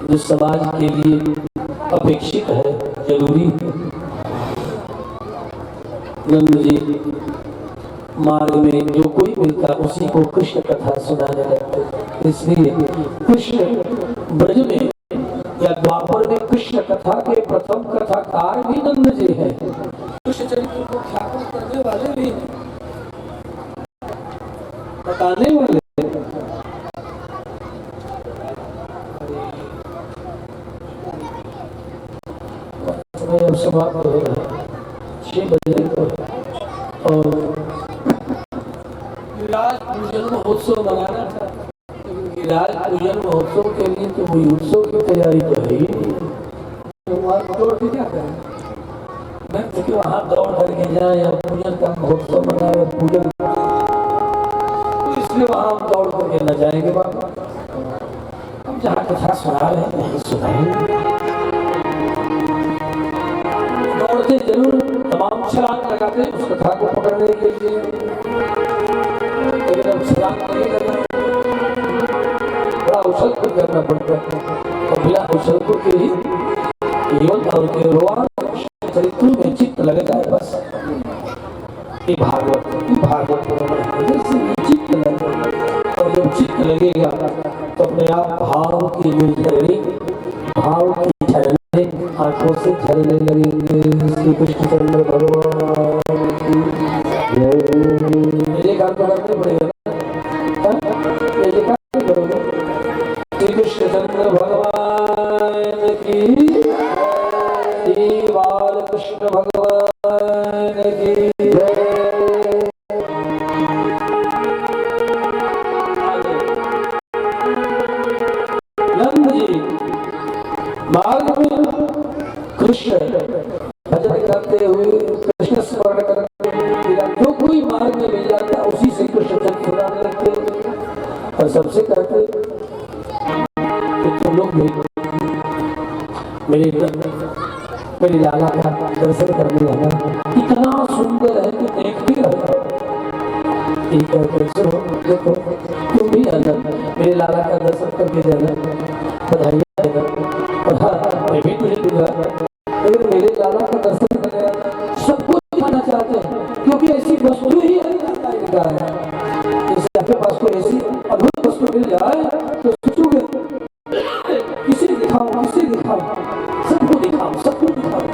जो समाज के लिए अपेक्षित है, जरूरी है। नंद जी मार्ग में जो कोई मिलता उसी को कृष्ण कथा सुनाने लगते। इसलिए कृष्ण ब्रज में या द्वापर में कृष्ण कथा के प्रथम कथाकार भी नंद जी हैं। कृष्ण चरित्र को ख्यापन करने वाले भी हैं, बताने वाले। अब समाप्त हो रहा है, 6 बजे और विराट पूजन महोत्सव मनाना था। विराट पूजन महोत्सव के लिए तो वही उत्सव की तैयारी तो है ही नहीं, तो वहाँ दौड़ के क्या करें? मैं तो वहाँ दौड़ करके जाए या पूजन का महोत्सव मनाए पूजन, तो इसलिए वहाँ हम दौड़ करके न जाएंगे बाबा। हम जहाँ कथा सुना रहे हैं नहीं सुनाएंगे, दौड़ते जरूर तमाम छलांग लगाते उस कथा को पकड़ने के लिए, लेकिन अब छलांग नहीं करना, बड़ा उछल कूद करना पड़ता है और बिना उछल कूद के ही जीवन और के रोआन चरित्रों में चित्त लग जाए बस। ये भागवत चित्त लगे, और जब चित्त लगेगा तो अपने आप भाव की निर्झरनी, भाव की झरने आंखों से झरने लगेंगे। श्री कृष्णचंद्र भगवान की जय। गान तो करने पड़ेगा ना, करोगे। श्री कृष्णचंद्र भगवान की, श्री बालकृष्ण भगवान की आता उसी से कृष्ण चरित्र सुनाने लगते और सबसे कहते कि तुम लोग भी मेरे लाला का दर्शन करने आना, इतना सुंदर है कि देखते रहो। ठीक है, सुनो देखो, तुम भी आना, मेरे लाला का दर्शन करके जाना, बधाई देना। और हाँ, मैं भी तुझे दूंगा, लेकिन मेरे लाला का दर्शन करने आना। सबको दिखाना चाहते हैं क्योंकि ऐसी वस्तु ही है जैसे आपके पास कोई ऐसी अद्भुत वस्तु मिल जाए तो सोचोगे किसे दिखाओ, किसे दिखाओ, सबको दिखाओ, सबको दिखाओ।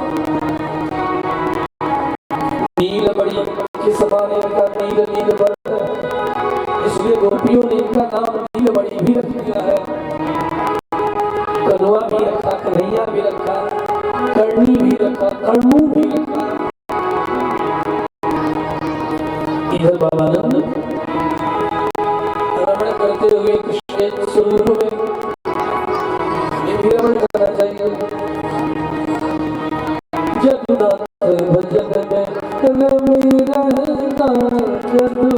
नील बड़ी के समान इनका नील नील वर्ण, इसलिए गोपियों ने इनका नाम नील बड़ी भी रख दिया है। कनुआ भी रखा, कन्हैया भी रखा, करनी भी रखा, कर्णू भी रखा। इधर बाबानंद रमण करते हुए कृष्ण स्वरूप में रमण करना चाहिए। जगन्नाथ भजन में रमी रहता, जगन्नाथ भजन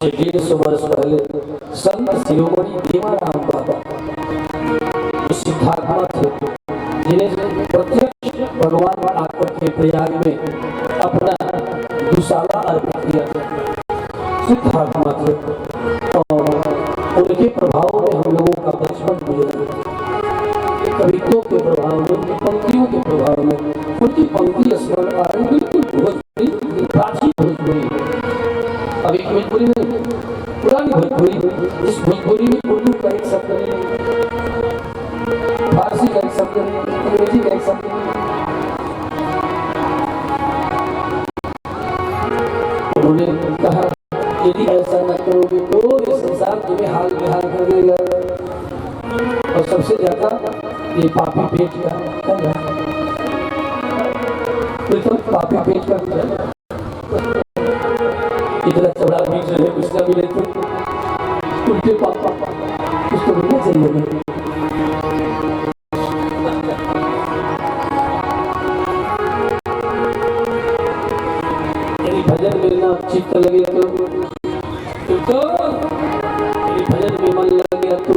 से 150 वर्ष पहले संत शिरोमणि देवाराम बाबा सिद्धात्मा थे, जिन्हें प्रत्यक्ष भगवान आकर के प्रयाग में अपना दुशाला अर्पित किया। सिद्धात्मा थे और उनके प्रभाव में हम लोगों का बचपन गुजरा। कवित्वों के प्रभाव में, उनकी पंक्तियों के प्रभाव में, उनकी पंक्ति स्मरण आ रही, बिल्कुल भोजपुरी, प्राचीन भोजपुरी, अभी भोजपुरी में पुरानी भोजपुरी। इस भोजपुरी में उर्दू का एक शब्द नहीं, फारसी का एक शब्द नहीं, अंग्रेजी का एक शब्द नहीं। उन्होंने कहा यदि ऐसा न करोगे तो ये संसार तुम्हें हाल बेहाल कर देगा। और सबसे ज्यादा ये पापी पेट का पापी पेट का इतना चौड़ा बीच रहे कुछ न मिले तो उल्टे पापा उसको मिलना चाहिए। यदि भजन मिलना चित्त लगे तो भजन में मन लग गया तो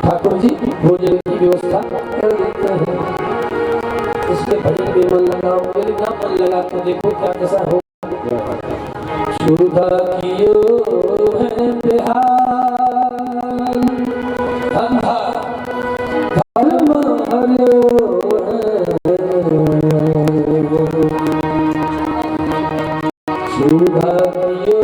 ठाकुर जी भोजन की व्यवस्था कर देते हैं। इसके भजन में मन लगाओ, यदि ना मन लगा तो देखो क्या कैसा हो। शुद्धा कियो है बिहार, धंधा धर्म हरियो है। शुद्धा कियो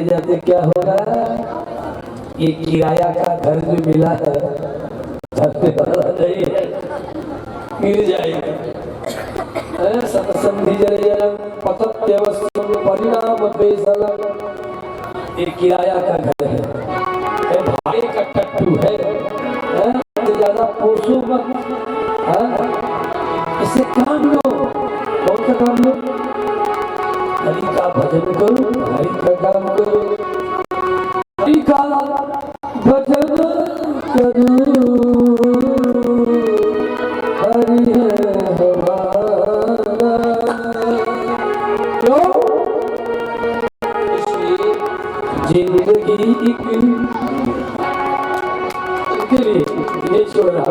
जाते जाते क्या होगा, ये किराया का घर जो मिला है धरते वाला नहीं है, गिर जाएगा। सत्संगी जन पतत्यवस्यम परिणाम पेशलम, ये किराया का घर है, भाई का टट्टू है, ज्यादा पोसो मत, इसे काम लो। कौन सा काम लो? हरि का भजन करो, हरि का काम करो, हरि का भजन करो, हरि है हमारा। क्यों? इसलिए जिंदगी ये छोड़ा,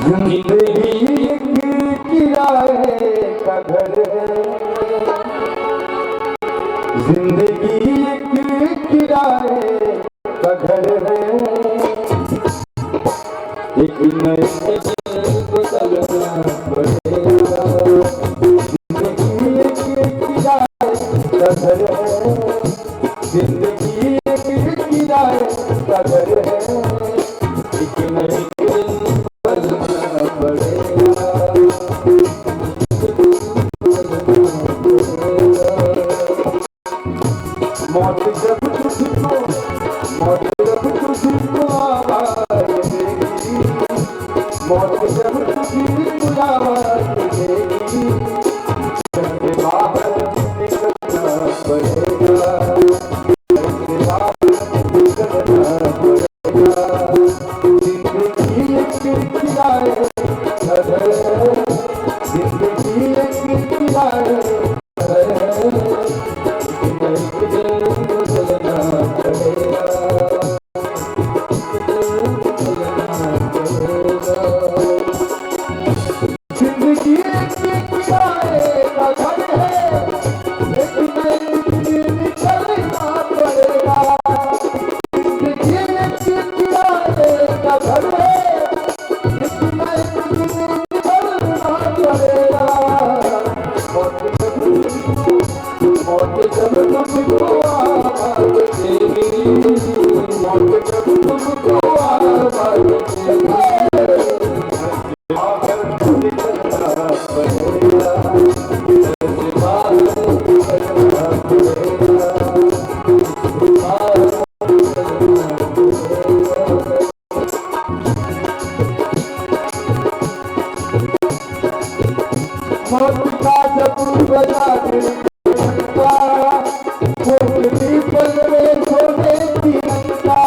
जिंदगी एक किराए का घर है, जिंदगी एक किराए का घर है, एक नए को चलना पड़ेगा। जिंदगी एक किराए का घर है, जिंदगी एक किराए का घर है, एक नए को चलना पड़ेगा। मौत जब तुझको, मौत जब तुझको आवाज देगी, मौत जब तुझको आवाज देगी, घर के बाहर निकलना पड़ेगा, घर के बाहर निकलना पड़ेगा। जिंदगी एक किराए का घर है, जिंदगी एक किराए का घर है, जिंदगी एक किराए का घर है, लेकिन निकलना पड़ेगा। जिंदगी एक किराए का घर है, लेकिन निकलना पड़ेगा। मौत जब तुझको आवाज देगी, मौत जब तुझको आवाज देगी, बाहर निकलना पड़ेगा, बाहर निकलना पड़ेगा, बाहर निकलना पड़ेगा। मौत का जब बजा तिरंगा, वो पीपल में सोने तिरंगा,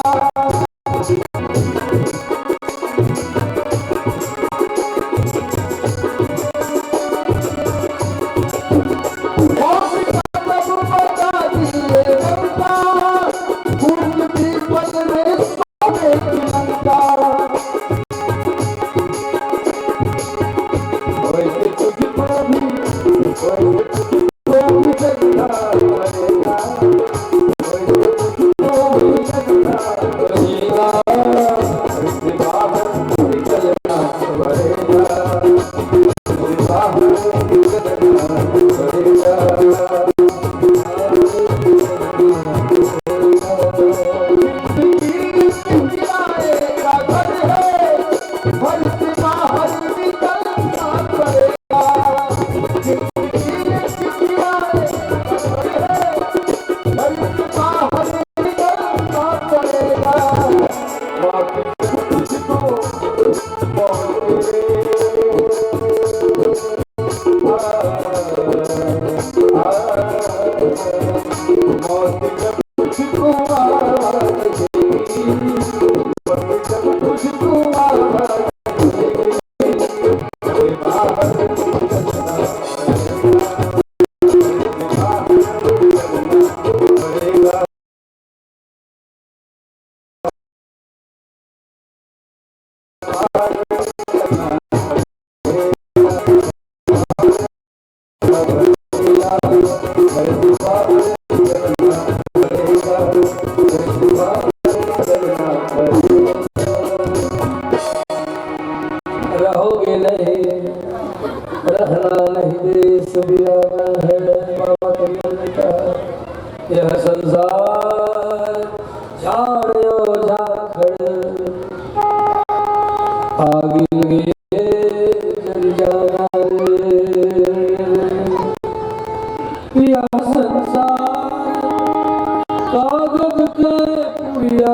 पुड़िया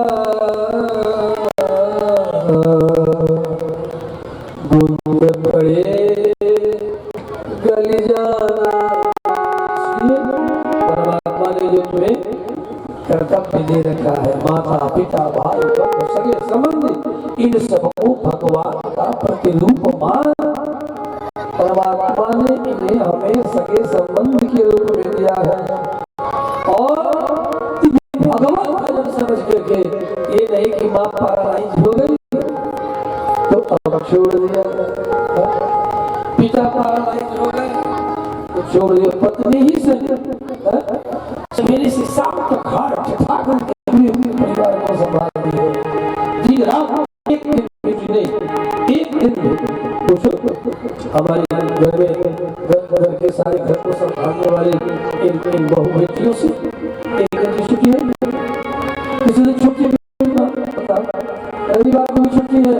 बूंद पड़े गली जाना। परमात्मा ने जो तुम्हें कर्तव्य दे रखा है, माता पिता भाई बंधु सगे संबंधी, इन सबको भगवान का प्रतिरूप मान परमात्मा ने इन्हें हमें सगे संबंध के रूप में दिया है। और भगवान का जब समझ करके ये नहीं कि माँ पैरालाइज हो गई तो अब छोड़ दिया, पिता पैरालाइज हो गए तो छोड़ दिया, पत्नी ही सवेरे से शाम तक घर ठाकुर के पूरे परिवार को संभाल दिए, दिन रात एक दिन नहीं, एक दिन हमारे घर में घर के सारे घर को संभालने वाले इन बहु बेटियों से एक दिन की छुट्टी है, किसी दिन छुट्टी रविवार को भी छुट्टी है,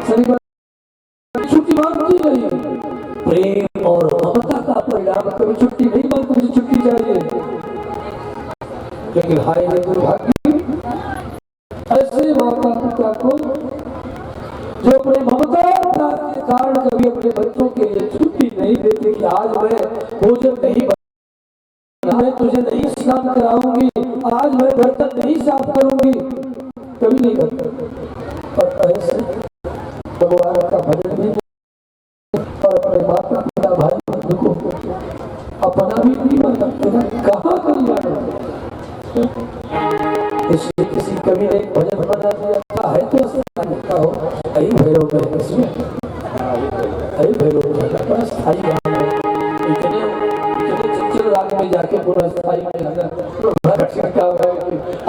शनिवार छुट्टी मांगती नहीं। प्रेम और ममता का परिणाम कभी छुट्टी नहीं मांगती, मुझे छुट्टी चाहिए। लेकिन हाय रे दुर्भाग्य, ऐसे माता पिता को जो अपने ममता के कारण कभी अपने बच्चों के लिए छुट्टी नहीं देते कि आज मैं भोजन नहीं बनाऊंगी, मैं तुझे नहीं स्नान कराऊंगी, आज मैं बर्तन नहीं साफ करूंगी, कभी नहीं करते। और ऐसे भगवान का भजन भी और अपने माता पिता भाई बंधु को अपना भी नहीं मानते, कहाँ कल्याण इसलिए किसी कवि ने भजन बना दिया है तो लिखा हो आई भैरव में, इसमें आई भैरव में बड़ा स्थायी इतने चित्र राग में जाके पूरा स्थायी में लगा तो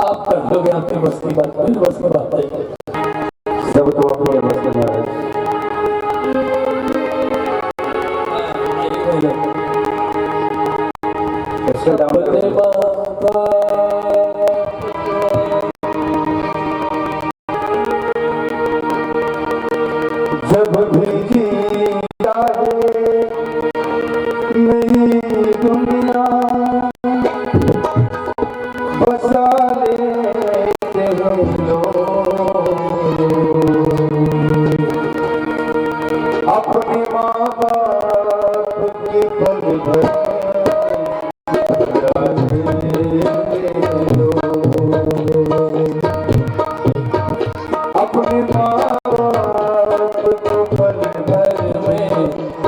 आप कर दोगे, आपके बस की बात नहीं, बस की बात नहीं, सब तो अपने बस में है। जब भी जी चाहे नई दुनिया बसा लेते हम लोग, अपने माँ बाप की पल भर अपने माँ बाप को पल भर में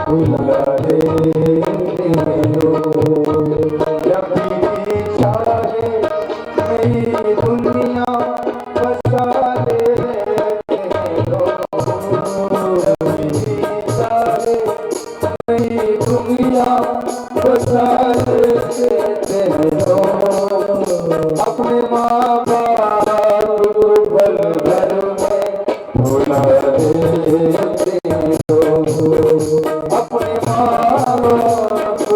भुला देते हो। जब भी चाहे नई दुनिया बसा लेते हो, चाहे नई दुनिया बसा लेते हो, अपने माँ बाप को पल भर में भुला देते हो, अपने माँ बाप को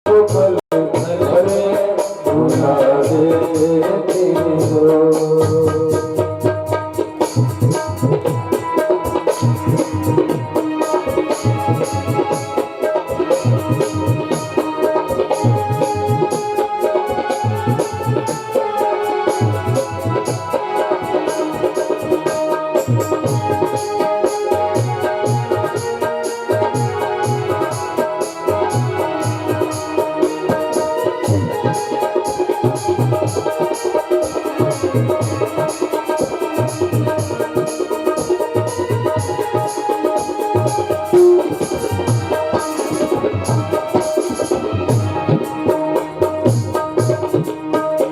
पल भर में भुला देते हो।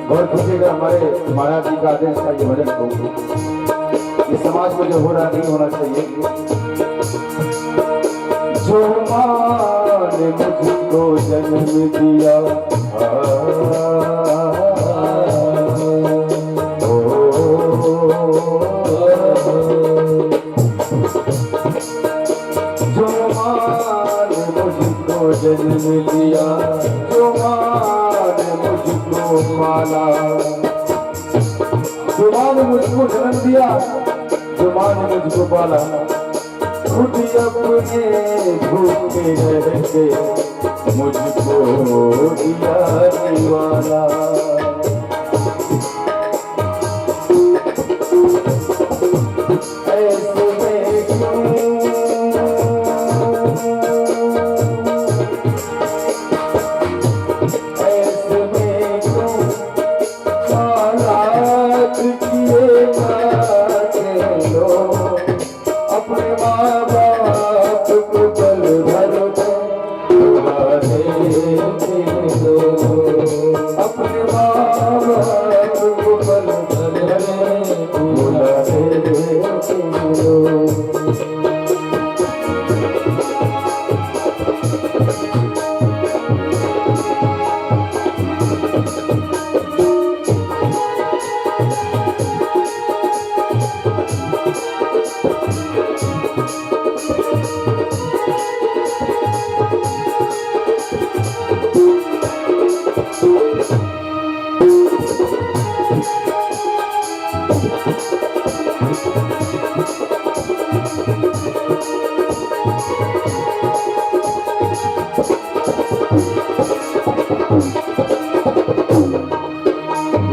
और पूछेगा हमारे महाराज जी का आदेश था ये भजन को, ये समाज में जो हो रहा नहीं होना चाहिए। जो माँ ने मुझको जन्म दिया, जो माँ ने मुझको जन्म दिया, जो माँ ने मुझको पाला, जो माँ ने मुझको जन्म दिया, जो माँ ने मुझको पाला, खुद अपने भूखे रह के मुझको दिया निवाला। ऐसे में क्यों हालात किए जाते लो, अपने माँ बाप को पल भर में भुला देते लो, अपने माँ बाप को पल भर में भुला देते लो।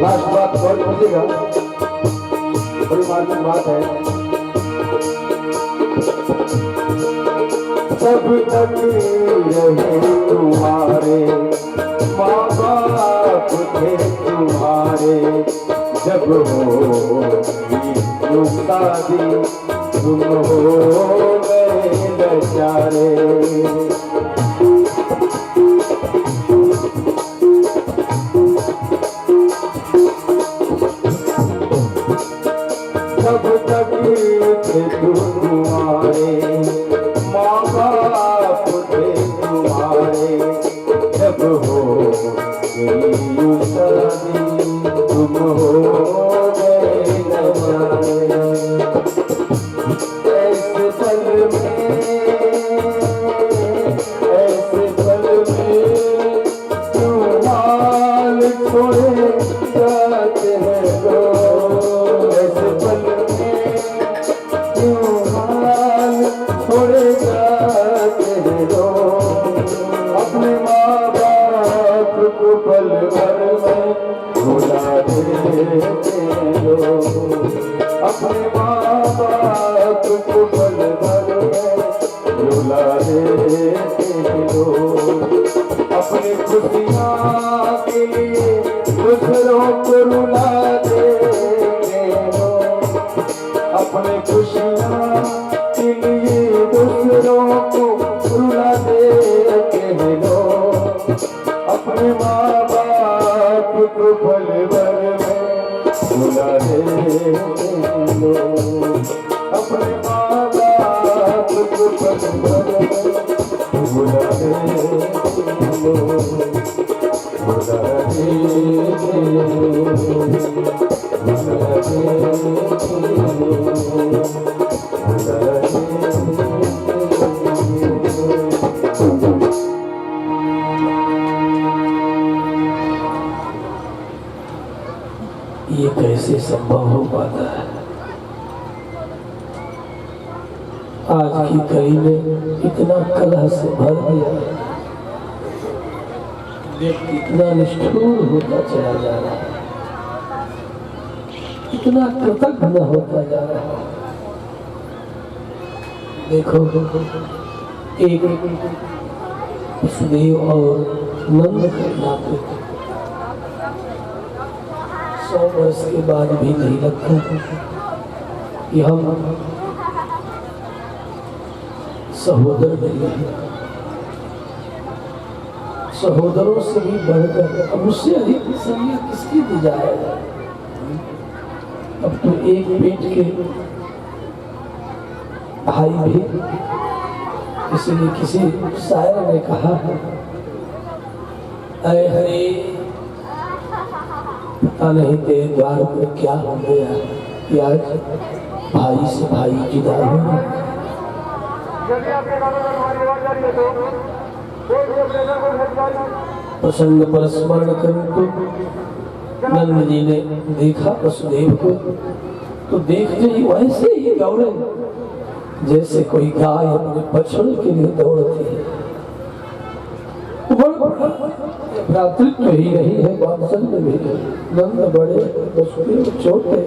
लास्ट बात गौर कीजिएगा, बड़ी मार्मिक बात है। जब तक रहे तुम्हारे माँ बाप थे तुम्हारे, जब हो शादी तुम हो गए बेचारे। जब तक थे तुम्हारे माँ बाप थे तुम्हारे, जब हो गई शादी तुम हो गए बेचारे। ऐसे पल में क्यों हाल छोड़े जाते हैं लोग, ऐसे पल में क्यों हाल छोड़े जाते हैं लोग, अपने माँ बाप को पल भर में भुला देते लोग, अपने माँ बाप को पल भर में भुला देते लोग। अपनी खुशियाँ के लिए दूसरों को रुला देते हो, अपने खुशियाँ के लिए दूसरों को रुला देते हो, अपने माँ बाप को पल भर में भुला देते हो, अपने माँ बाप को पल भर में भुला देते हो, भुला देते ये कैसे संभव हो पाता है? आज की कड़ी में इतना कलह से भर दिया, व्यक्ति इतना निष्ठुर होता चला जा रहा है, इतना कृतज्ञ होता जा रहा है। देखो, एक वसुदेव और नंद के नाते 100 वर्ष के बाद भी नहीं लगता कि हम सहोदर नहीं हैं। सहोदरों से भी बढ़कर, अब उससे अधिक सरिया किसकी दी जाएगा? अब तो एक पेट के भाई भी, इसलिए किसी शायर ने कहा, अरे हरे पता नहीं तेरे द्वार पर क्या हो गया कि आज भाई से भाई जुदा हो गया। प्रसंग पर स्मरण करूं तो नंद जी ने देखा वसुदेव को, तो देखते ही वैसे ही दौड़े जैसे कोई गाय अपने बछड़े के लिए दौड़ती है। भ्रातृत्व ही नहीं है, वात्सल्य भी है। नंद बड़े, वसुदेव छोटे,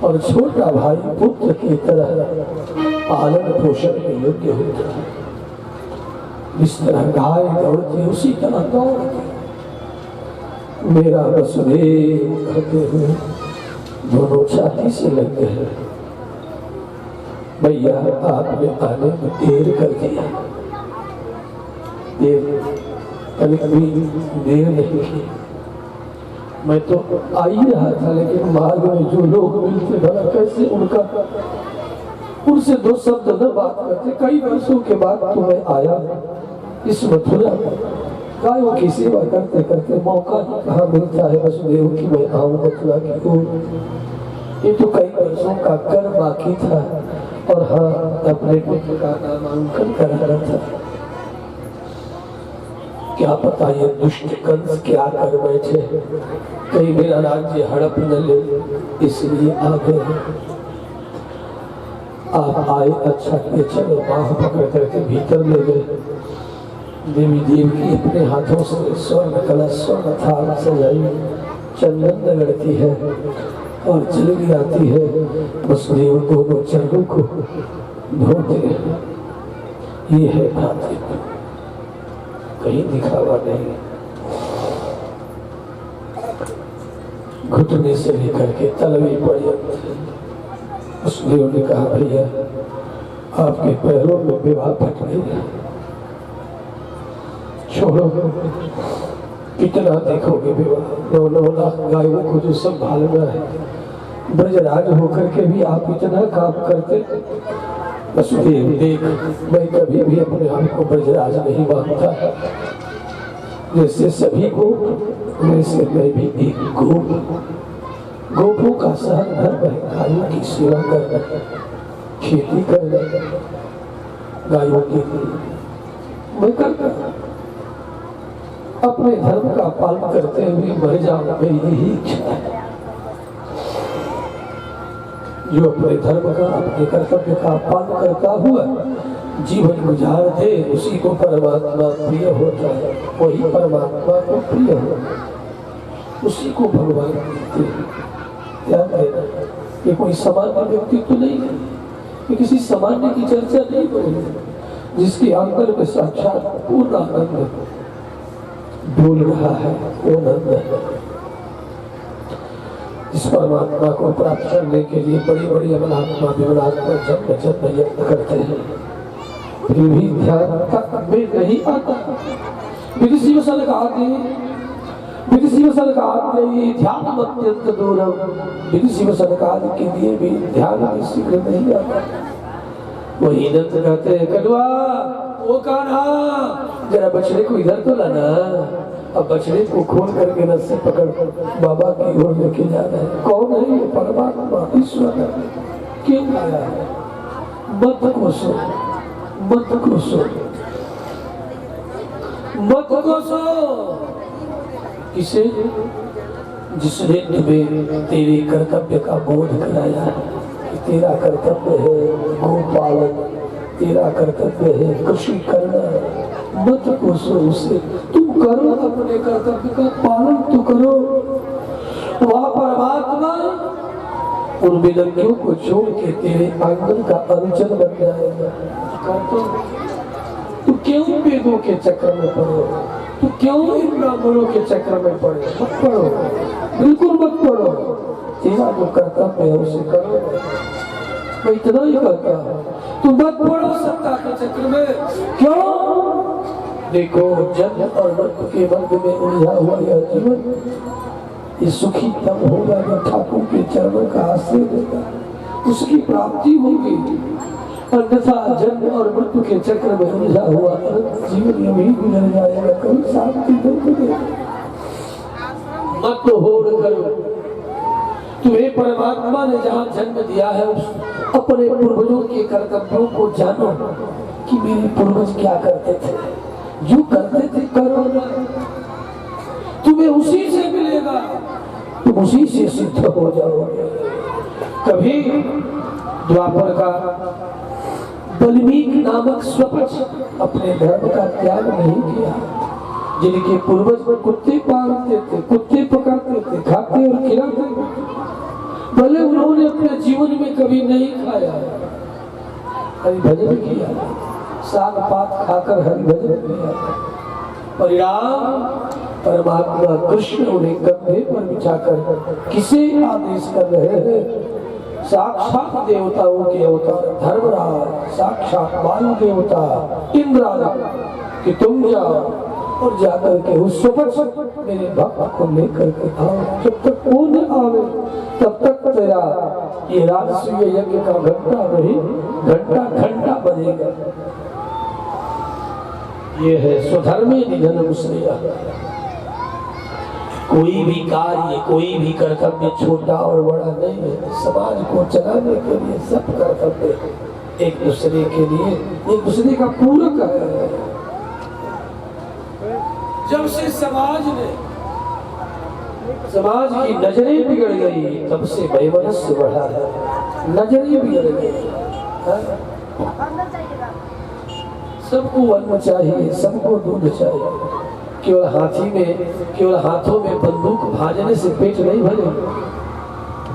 और छोटा भाई पुत्र की तरह पालन पोषण के योग्य होता है। इस तरह गाय दौड़ती उसी तरह दौड़ती। मेरा वसुदेव कहते हुए दोनों छाती से लग गए। भैया आपने आने में देर कर दिया। कभी देर नहीं की। मैं तो आ ही रहा था, लेकिन मार्ग में जो लोग मिलते भला कैसे उनसे दो शब्द न बात करते। कई वर्षों के बाद तो मैं आया इस मथुरा में। गायों की सेवा करते करते मौका ही कहाँ मिलता है वसुदेव की मैं आऊँ मथुरा की ओर। ये तो कई वर्षों का कर बाकी था, और हाँ अपने पुत्र का नामांकन कराना था। क्या पता ये दुष्ट कंस क्या कर बैठे, कहीं मेरा राज्य हड़प न ले, इसलिए आ गए। आप आए, अच्छा किए। चलो बाह पकड़ करके भीतर ले गए। देवी देवकी अपने हाथों से स्वर्ण कलश, स्वर्ण थाल सजाई, चंदन रगड़ती है और चली आती है। वसुदेव दोनों चरणों को धोते हैं। ये है भ्रातृत्व, कहीं दिखावा नहीं। घुटने से लेकर के तलवे पर्यंत। वसुदेव ने कहा भैया आपके पैरों में विवाह फट गई, छोड़ो, कितना देखोगे विवाह। 9 लाख गायों को जो संभालना है, ब्रजराज होकर के भी आप इतना काम करते। वसुदेव देख, मैं कभी भी अपने आप को ब्रजराज नहीं मानता। जैसे सभी को, वैसे मैं भी एक गोप। गोपों का सहन धर्म है गायों की सेवा करना, खेती करना। गायों की मैं करता अपने धर्म का पालन करते हुए मर जाऊं, मेरी यही इच्छा है। जो अपने धर्म का, अपने कर्तव्य का पालन करता हुआ जीवन गुजार दे, उसी को परमात्मा प्रिय होता है। वही परमात्मा को प्रिय हो, उसी को भगवान देते हैं। ध्यान देना, ये कोई सामान्य व्यक्ति तो नहीं है, ये किसी सामान्य की चर्चा नहीं हो रही, जिसके अंदर में साक्षात पूर्ण आनंद डोल रहा है। वो नंद है। इस परमात्मा को प्राप्त करने के लिए बड़ी बड़ी अमलात्मा विमलात्मा जन्म जन्म यत्न करते हैं, फिर भी ध्यान तक में नहीं आता। विदुषी वसल कहते ध्यान अत्यंत दूरम। विदुषी वसल के लिए भी ध्यान में शीघ्र नहीं आता। वही नंद कहते हैं कलवा वो कान्हा जरा बछड़े को इधर तो लाना। अब बछड़े को खोल करके रस्सी पकड़ बाबा की ओर लेके जाना है। कौन है ये? परमात्मा ईश्वर है। क्यों आया है? मत कोसो, मत कोसो, मत कोसो। किसे? जिसने तुम्हें तेरे कर्तव्य का बोध कराया है। तेरा कर्तव्य है गोपालन, तेरा कर्तव्य है कृषि करना। मत कोसो उसे, तुम करो अपने कर्तव्य का पालन तो करो। वह परमात्मा उन विलंबियों को छोड़ के तेरे आंगन का अनुचर बन जाएगा। तू क्यों वेदों के चक्कर में पड़ो? तू क्यों इन ब्राह्मणों के चक्कर में पड़े? मत पड़ो, बिल्कुल मत पड़ो। तेरा जो कर्तव्य है उसे करो। मैं इतना ही कहता हूँ, तुम मत पड़ो सत्ता के चक्कर में। क्यों? देखो, जन्म और मृत्यु के मध्य में उलझा हुआ यह जीवन, ये सुखी तब होगा जब ठाकुर के चरणों का आश्रय देगा, उसकी प्राप्ति होगी। अन्यथा जन्म और मृत्यु के चक्र में उलझा हुआ जीवन यही गुजर जाएगा, कभी शांति नहीं मिलेगी। मत तो होड़ करो। तुम्हें परमात्मा ने जहाँ जन्म दिया है, उस अपने पूर्वजों के कर्तव्यों को जानो कि मेरे पूर्वज क्या करते थे। जो करते थे करो, तुम्हें उसी से मिलेगा, तुम उसी से सिद्ध हो जाओगे। कभी द्वापर का वाल्मीकि नामक स्वपच अपने धर्म का त्याग नहीं किया। जिनके पूर्वज कुत्ते पालते थे, कुत्ते पकड़ते थे, खाते और खिलाते थे, भले उन्होंने अपने जीवन में कभी नहीं खाया, हरि भजन किया, साग पात खाकर हरि भजन किया। परिणाम परमात्मा कृष्ण उन्हें कंधे पर बिठाकर किसे आदेश कर रहे हैं? साक्षात देवताओं के अवतार धर्मराज, साक्षात वायु देवता इंद्राज कि तुम जाओ और जाकर के उस स्वपच मेरे भक्त को लेकर के आओ। जब तक वो न आवे तब तक तेरा ये राजसूय यज्ञ का घंटा नहीं, घंटा घंटा बजेगा। ये है स्वधर्मे निधनम श्रेयः। कोई भी कार्य, कोई भी कर्तव्य छोटा और बड़ा नहीं है। समाज को चलाने के लिए सब कर्तव्य एक दूसरे के लिए, एक दूसरे का पूरक है। जब से समाज की नजरें बिगड़ गई तब से वैमनस्य बढ़ा है। नजरें बिगड़ गई, सबको अन्न चाहिए, सबको दूध चाहिए। केवल हाथों में बंदूक भाजने से पेट नहीं भरे।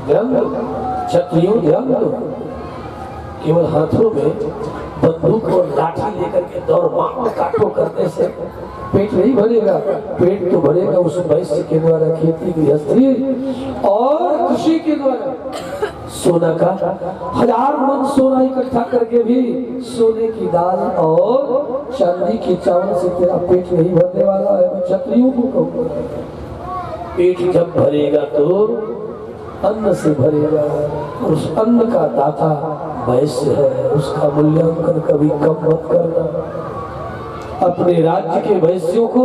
ध्यान दो क्षत्रियों, ध्यान दो, केवल हाथों में बंदूक और लाठी लेकर के दौड़ मारो काटो करने से पेट नहीं भरेगा। पेट तो भरेगा उस वैश्य के द्वारा, खेती गृहस्थी और कृषि के द्वारा। सोना का 1000 मन सोना इकट्ठा करके भी सोने की दाल और चांदी के चावल से तेरा पेट नहीं भरने वाला है। मैं क्षत्रियों को कहूँगा, पेट जब भरेगा तो अन्न से भरेगा, और उस अन्न का दाता वैश्य है। उसका मूल्यांकन कभी कम मत करना। अपने राज्य के वैश्यों को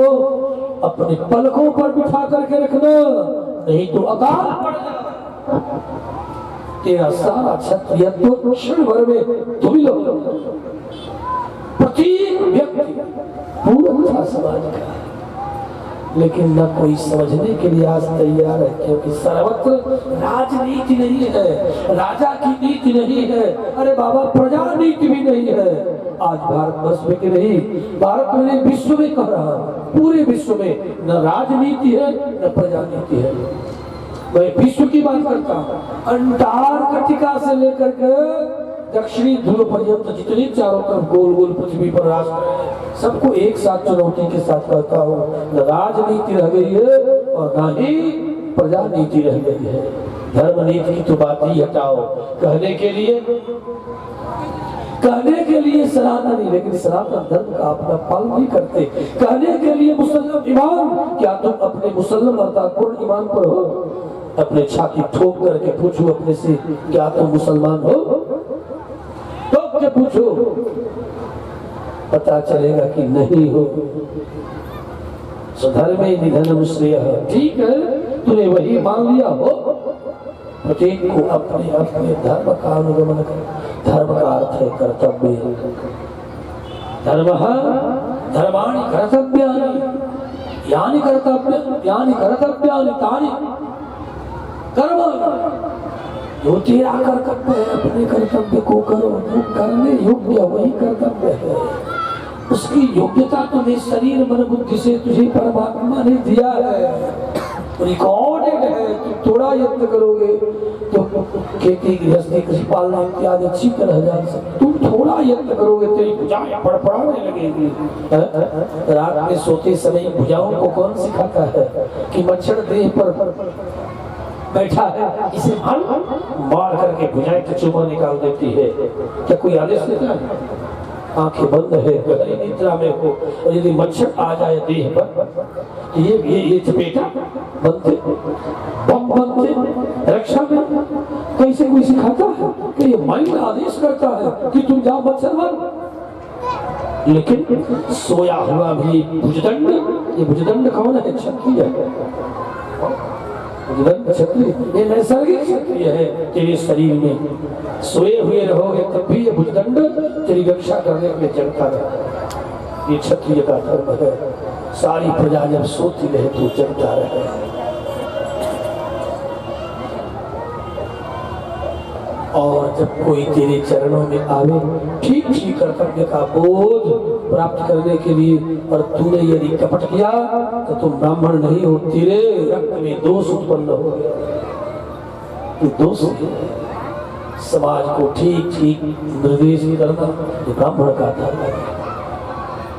अपने पलकों पर बिठा करके रखना, नहीं तो अकाल पड़ जाएगा। तेरा सारा क्षत्रियत्व क्षण भर में धूमिल हो जाएगा। प्रत्येक व्यक्ति पूरक था समाज का, लेकिन न कोई समझने के लिए आज तैयार है, क्योंकि सर्वत्र राजनीति नहीं है, राजा की नीति नहीं है। अरे बाबा, प्रजा नीति भी नहीं है। आज भारतवर्ष में की नहीं, भारत में नहीं, विश्व में कह रहा हूं, पूरे विश्व में न राजनीति है न प्रजा नीति है। मैं विश्व की बात करता हूँ, अंटार्कटिका से लेकर के दक्षिणी ध्रुव पर्यंत जितनी चारों तरफ गोल गोल पृथ्वी पर राष्ट्र है, सबको एक साथ चुनौती के साथ कहता हूँ, न राजनीति रह गई है और न ही प्रजा नीति रह गई है। धर्म नीति की तो बात ही हटाओ। कहने के लिए सनातनी, लेकिन सनातन धर्म का अपना पालन नहीं करते। कहने के लिए मुसलमान ईमान, क्या तुम अपने मुसलमान अर्थात पूर्ण ईमान पर हो? अपने छाती ठोक करके पूछो अपने से, क्या तुम मुसलमान हो? ठोक के पूछो, पता चलेगा कि नहीं हो। स्वधर्मे निधनम श्रेयः। ठीक है, तूने वही मान लिया हो। प्रत्येक को अपने अपने धर्म का अनुगमन कर। धर्म का अर्थ है कर्तव्य। धर्मः धर्माणि कर्तव्यानि यानि कर्तव्यानि तानि कर्म। जो तेरा कर्तव्य है, अपने कर्तव्य को करो। जो करने योग्य वही कर्तव्य है। उसकी योग्यता तुम्हें शरीर मन बुद्धि से तुझे परमात्मा ने दिया है, रिकॉर्डेड है। तुम थोड़ा यत्न करोगे तो खेती गृहस्थी कृषि पालना इत्यादि अच्छी तरह जान सकते। तुम थोड़ा यत्न करोगे तेरी भुजाएं फड़फड़ाने लगेगी। रात में सोते समय भुजाओं को कौन सिखाता है कि मच्छर देह पर बैठा है, इसे मार करके भुजाएं के चुमा निकाल देती है? क्या कोई आदेश देता है? आंखें बंद है, गहरी निद्रा में हो, और यदि मच्छर आ जाए देह पर, ये चपेटा बनते, बम बनते रक्षा में। कैसे कोई सिखाता है कि ये माइंड आदेश करता है कि तुम जाओ मच्छर मारो? लेकिन सोया हुआ भी भुजदंड, ये भुजदंड कौन है? क्षत्रिय है। क्षत्रिय ये नैसर्गिक क्षत्रिय है। तेरे शरीर में सोए हुए रहोगे तब भी ये भुजदंड तेरी रक्षा करने में जगता रहे। ये क्षत्रिय का धर्म है। सारी प्रजा जब सोती रहे तो जगता रहे। और जब कोई तेरे चरणों में आवे ठीक ठीक कर्तव्य का बोध प्राप्त करने के लिए, और तूने यदि कपट किया तो तुम ब्राह्मण नहीं हो, तेरे रक्त में दोष उत्पन्न हो गया। तो दोष समाज को ठीक ठीक निर्देश करना ये ब्राह्मण का धर्म है,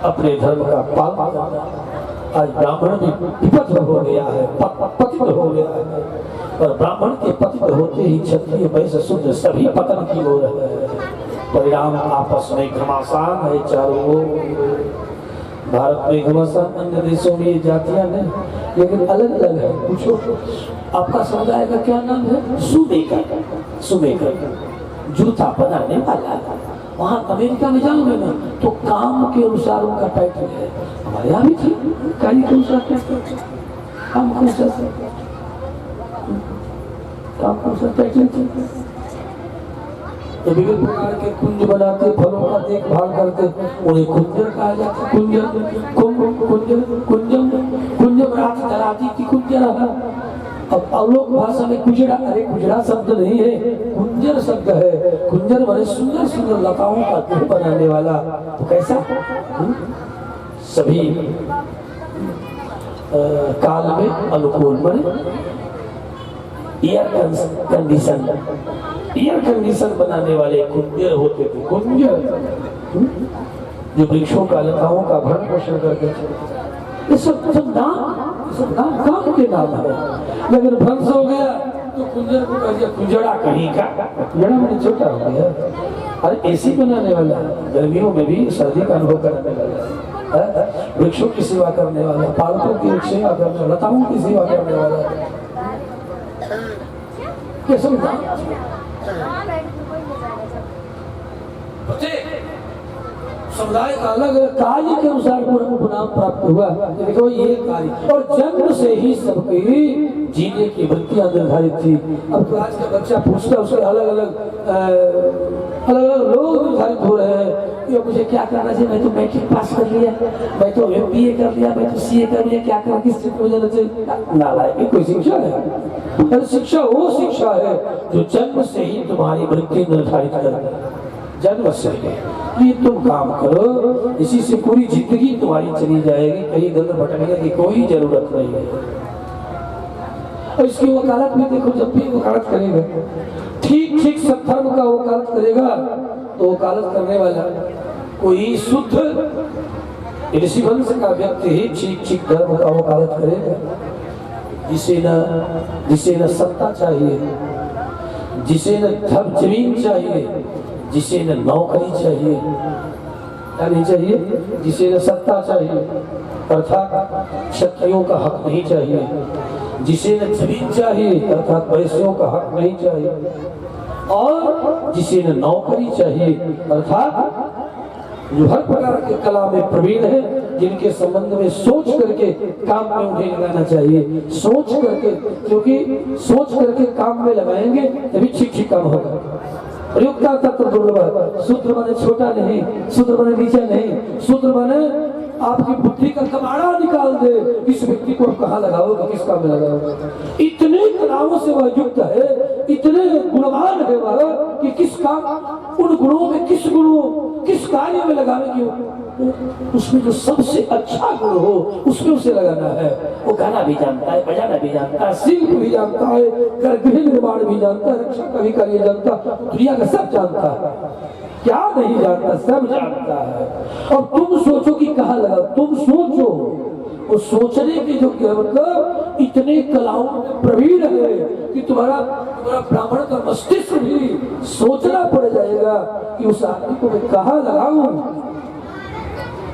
अपने धर्म का पालन करना। आज ब्राह्मण भी विपथ हो गया है, पतित हो गया है, और ब्राह्मण के पतित होते ही क्षत्रिय वैश्य शूद्र सभी पतन की ओर है। परिणाम आपस में घमासान है चारों ओर। भारत में घमासान, अन्य देशों में ये जातियां नहीं, लेकिन अलग अलग है। पूछो आपका समुदाय का क्या नाम है? सुमेकर। सुमेकर जूता बनाने वाला। वहाँ अमेरिका में जाओगे ना तो काम के अनुसार उनका टाइटल है। हमारे यहाँ भी थी कार्य के अनुसार टाइटल, काम के अनुसार टाइटल थे। विभिन्न प्रकार के कुंज बनाते, फलों का देखभाल करते, उन्हें कुंजर कहा जाता। कुंजर कुंजम रात चलाती थी कुंजर। अब अवलोक भाषा में कुजड़ा, अरे कुजड़ा शब्द नहीं है, कुंजर शब्द है। कुंजर माने सुंदर सुंदर लताओं का घर बनाने वाला। तो कैसा सभी काल में अनुकूल बने। एयर कंडीशन बनाने वाले कुंजर होते थे। कुंजर जो वृक्षों का, लताओं का भरण पोषण करते थे। ये सब नाम काम के नाम है। लेकिन भ्रंश हो गया तो कुंजर को कह दिया कुंजड़ा कहीं का। कुंजड़ा मैंने छोटा हो गया। अरे एसी बनाने वाला, गर्मियों में भी सर्दी का अनुभव करने वाला, वृक्षों की सेवा करने वाला, पालकों की सेवा करने वाला, लताओं की सेवा करने वाला। समुदाय का अलग कार्य के अनुसार नाम प्राप्त हुआ। देखो ये कार्य, और जन्म से ही सबकी जीने की वृत्तियां निर्धारित थी। अब तो आज का बच्चा पूछता है, उसके अलग अलग लोग निर्धारित हो रहे हैं कि मुझे क्या करना चाहिए। मैं तो मैट्रिक पास कर लिया, मैं तो MBA कर लिया, मैं तो CA कर लिया, क्या कर किस क्षेत्र में जाना चाहिए। नालायक कोई शिक्षा है? शिक्षा वो शिक्षा है जो जन्म से ही तुम्हारी वृत्ति निर्धारित कर, जन्म से ये तुम काम करो, इसी से पूरी जिंदगी तुम्हारी चली जाएगी। कहीं गंद भटकने की कोई जरूरत नहीं है। और इसकी वकालत में देखो, जब भी वकालत करेगा ठीक ठीक सत्धर्म का वकालत करेगा तो वकालत करने वाला कोई शुद्ध ऋषि वंश का व्यक्ति ही ठीक ठीक धर्म का वकालत करेगा। जिसे न सत्ता चाहिए, जिसे न धन जमीन चाहिए, जिसे न नौकरी चाहिए, क्या नहीं चाहिए? जिसे न सत्ता चाहिए अर्थात क्षत्रियों का हक नहीं चाहिए, जिसे न जमीन चाहिए अर्थात वैश्यों का हक नहीं चाहिए, और जिसे न नौकरी चाहिए अर्थात जो हर प्रकार के कला में प्रवीण है, जिनके संबंध में सोच करके काम में उन्हें लगाना चाहिए। सोच करके, क्योंकि सोच करके काम में लगाएंगे तभी ठीक ठीक काम होगा। प्रयुक्ता तत्व दुर्लभ। सूत्र माने छोटा नहीं, सूत्र माने नीचा नहीं, सूत्र माने आपकी बुद्धि का कबाड़ा निकाल दे। इस व्यक्ति को कहाँ लगाओगे, किस काम में लगाओगे। इतने कलाओं से वह युक्त है, इतने गुणवान है वह कि किस काम, उन गुणों में किस कार्य में लगाने की, उसमें जो सबसे अच्छा गुण हो उसमें उसे लगाना है। वो गाना भी जानता है, बजाना भी जानता है, शिल्प भी जानता है, गृह निर्माण भी जानता है, रक्षा का भी कार्य जानता, दुनिया का सब जानता है। क्या नहीं जानता, सब जानता है। और तुम सोचो कि कहाँ लगा, तुम सोचो। वो सोचने के जो क्या मतलब इतने कलाओं में प्रवीण है कि तुम्हारा ब्राह्मण का मस्तिष्क भी सोचना पड़ जाएगा कि उस आदमी को मैं कहाँ लगाऊं।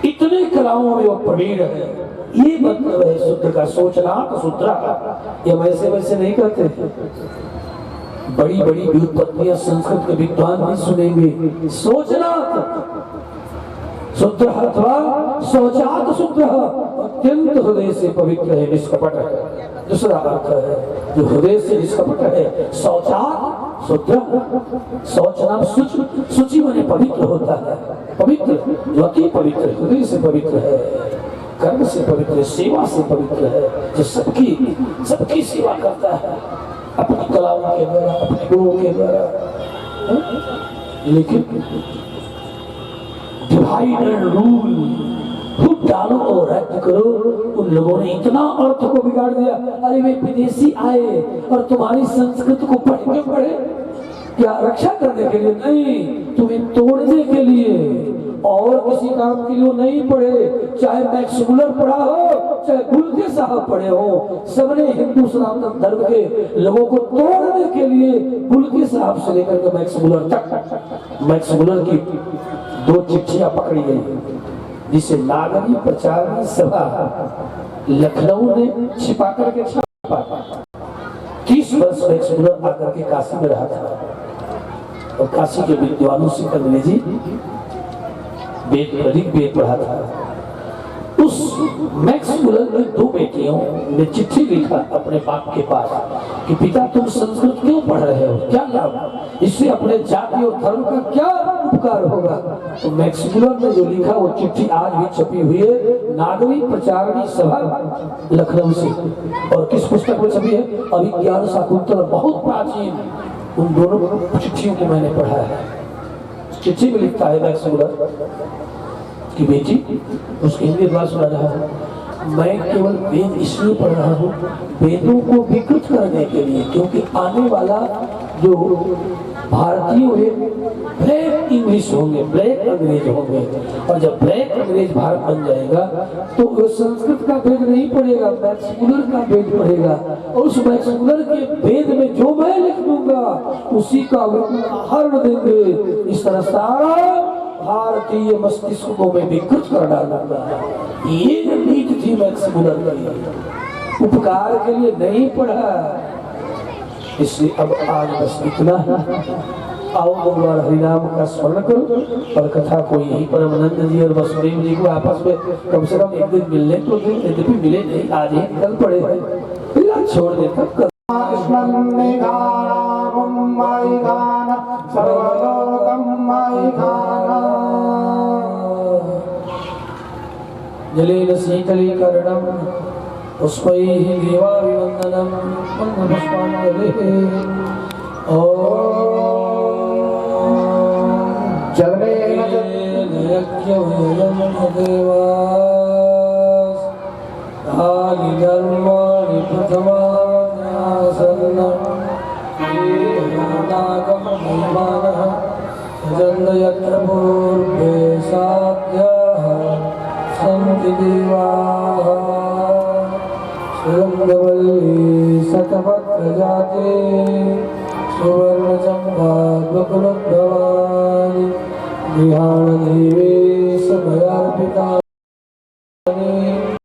इतने कलाओं में वो प्रवीण है, ये मतलब है शुद्ध का सोचना। तो शुद्रा ये वैसे वैसे नहीं करते। बड़ी बड़ी व्युत्पत्तियां संस्कृत के विद्वान भी सुनेंगे। सोचना शुद्ध अथवा शौचात शुद्ध, अत्यंत हृदय से पवित्र है, निष्कपट है। दूसरा अर्थ है जो हृदय से निष्कपट है। शौचात शुद्ध, शौचना शुचि माने पवित्र होता है। पवित्र जो अति पवित्र, हृदय से पवित्र है, कर्म से पवित्र है, सेवा से पवित्र है, जो सबकी सेवा करता है अपनी कलाओं के द्वारा, अपने गुणों के द्वारा। लेकिन डिवाइड एंड रूल, फूट डालो और रद्द करो। उन लोगों ने इतना अर्थ को बिगाड़ दिया। अरे वे विदेशी आए और तुम्हारी संस्कृत को पढ़ के पढ़े, क्या रक्षा करने के लिए? नहीं, तुम्हें तोड़ने के लिए। और किसी काम के लिए नहीं पढ़े। चाहे मैक्स मुलर पढ़ा हो, चाहे बुल्के साहब पढ़े हो, सबने हिंदू सनातन धर्म के लोगों को तोड़ने के लिए बुल्के साहब से लेकर के मैक्स मुलर तक, मैक्स मुलर की 2 चिट्ठियां पकड़ी गई, जिसे नागरी प्रचार सभा लखनऊ ने छिपा करके छापा। 30 वर्ष मैक्स मुलर आकर के काशी में रहा था और काशी के विद्वानों से अंग्रेजी वेद पढ़ा था। उस मैक्स मुलर की 2 बेटियों ने चिट्ठी लिखा अपने बाप के पास कि पिता तुम संस्कृत क्यों पढ़ रहे हो, क्या लाभ, इससे अपने जाति और धर्म का क्या उपकार होगा। तो मैक्स मुलर ने जो लिखा वो चिट्ठी आज भी छपी हुई है नागरी प्रचारणी सभा लखनऊ से। और किस पुस्तक में छपी है? अभिज्ञान शाकुंतल, बहुत प्राचीन। उन दोनों चिट्ठियों को मैंने पढ़ा है। चिट्ठी में लिखता है मैक्स मुलर कि बेटी, उसके हिंदी द्वारा सुना रहा हूँ, मैं केवल वेद इसलिए पढ़ रहा हूँ वेदों को विकृत करने के लिए, क्योंकि आने वाला जो भारतीय वे ब्लैक इंग्लिश होंगे, ब्लैक अंग्रेज होंगे। और जब ब्लैक अंग्रेज भारत बन जाएगा तो वो संस्कृत का वेद नहीं पढ़ेगा, मैक्स मुलर का वेद पढ़ेगा। और उस मैक्स मुलर के वेद में जो मैं लिख दूंगा उसी का हरण देंगे। इस तरह सारा भारतीय मस्तिष्कों में विकृत कर डालूंगा। ये नीति थी मैक्स मुलर की, उपकार के लिए नहीं पढ़ा। इसलिए अब आज बस इतना ही। आओ मंगलवार हरिनाम का स्मरण करो और कथा को यही परमानंद जी और वसुदेव जी को आपस में कम से कम एक दिन मिलने तो दिन, यद्यपि मिले नहीं, आज ही कल पड़े हैं, फिर छोड़ देता कल। जलेन शीतलीकरणं पुष्पैः देवाभिवन्दनं पुष्पाञ्जलिः। जलेन यज्ञवेदं देवास् कानि धर्माणि प्रथमान्यासन्नं नागं निर्माणः यत्र पूर्वे साध्याः सन्ति देवाः। सुरंगवल्ली शतपत्रजाते सुवर्णचम्पाद्वकुलोद्भवानि गृहाण देवे समयार्पिता।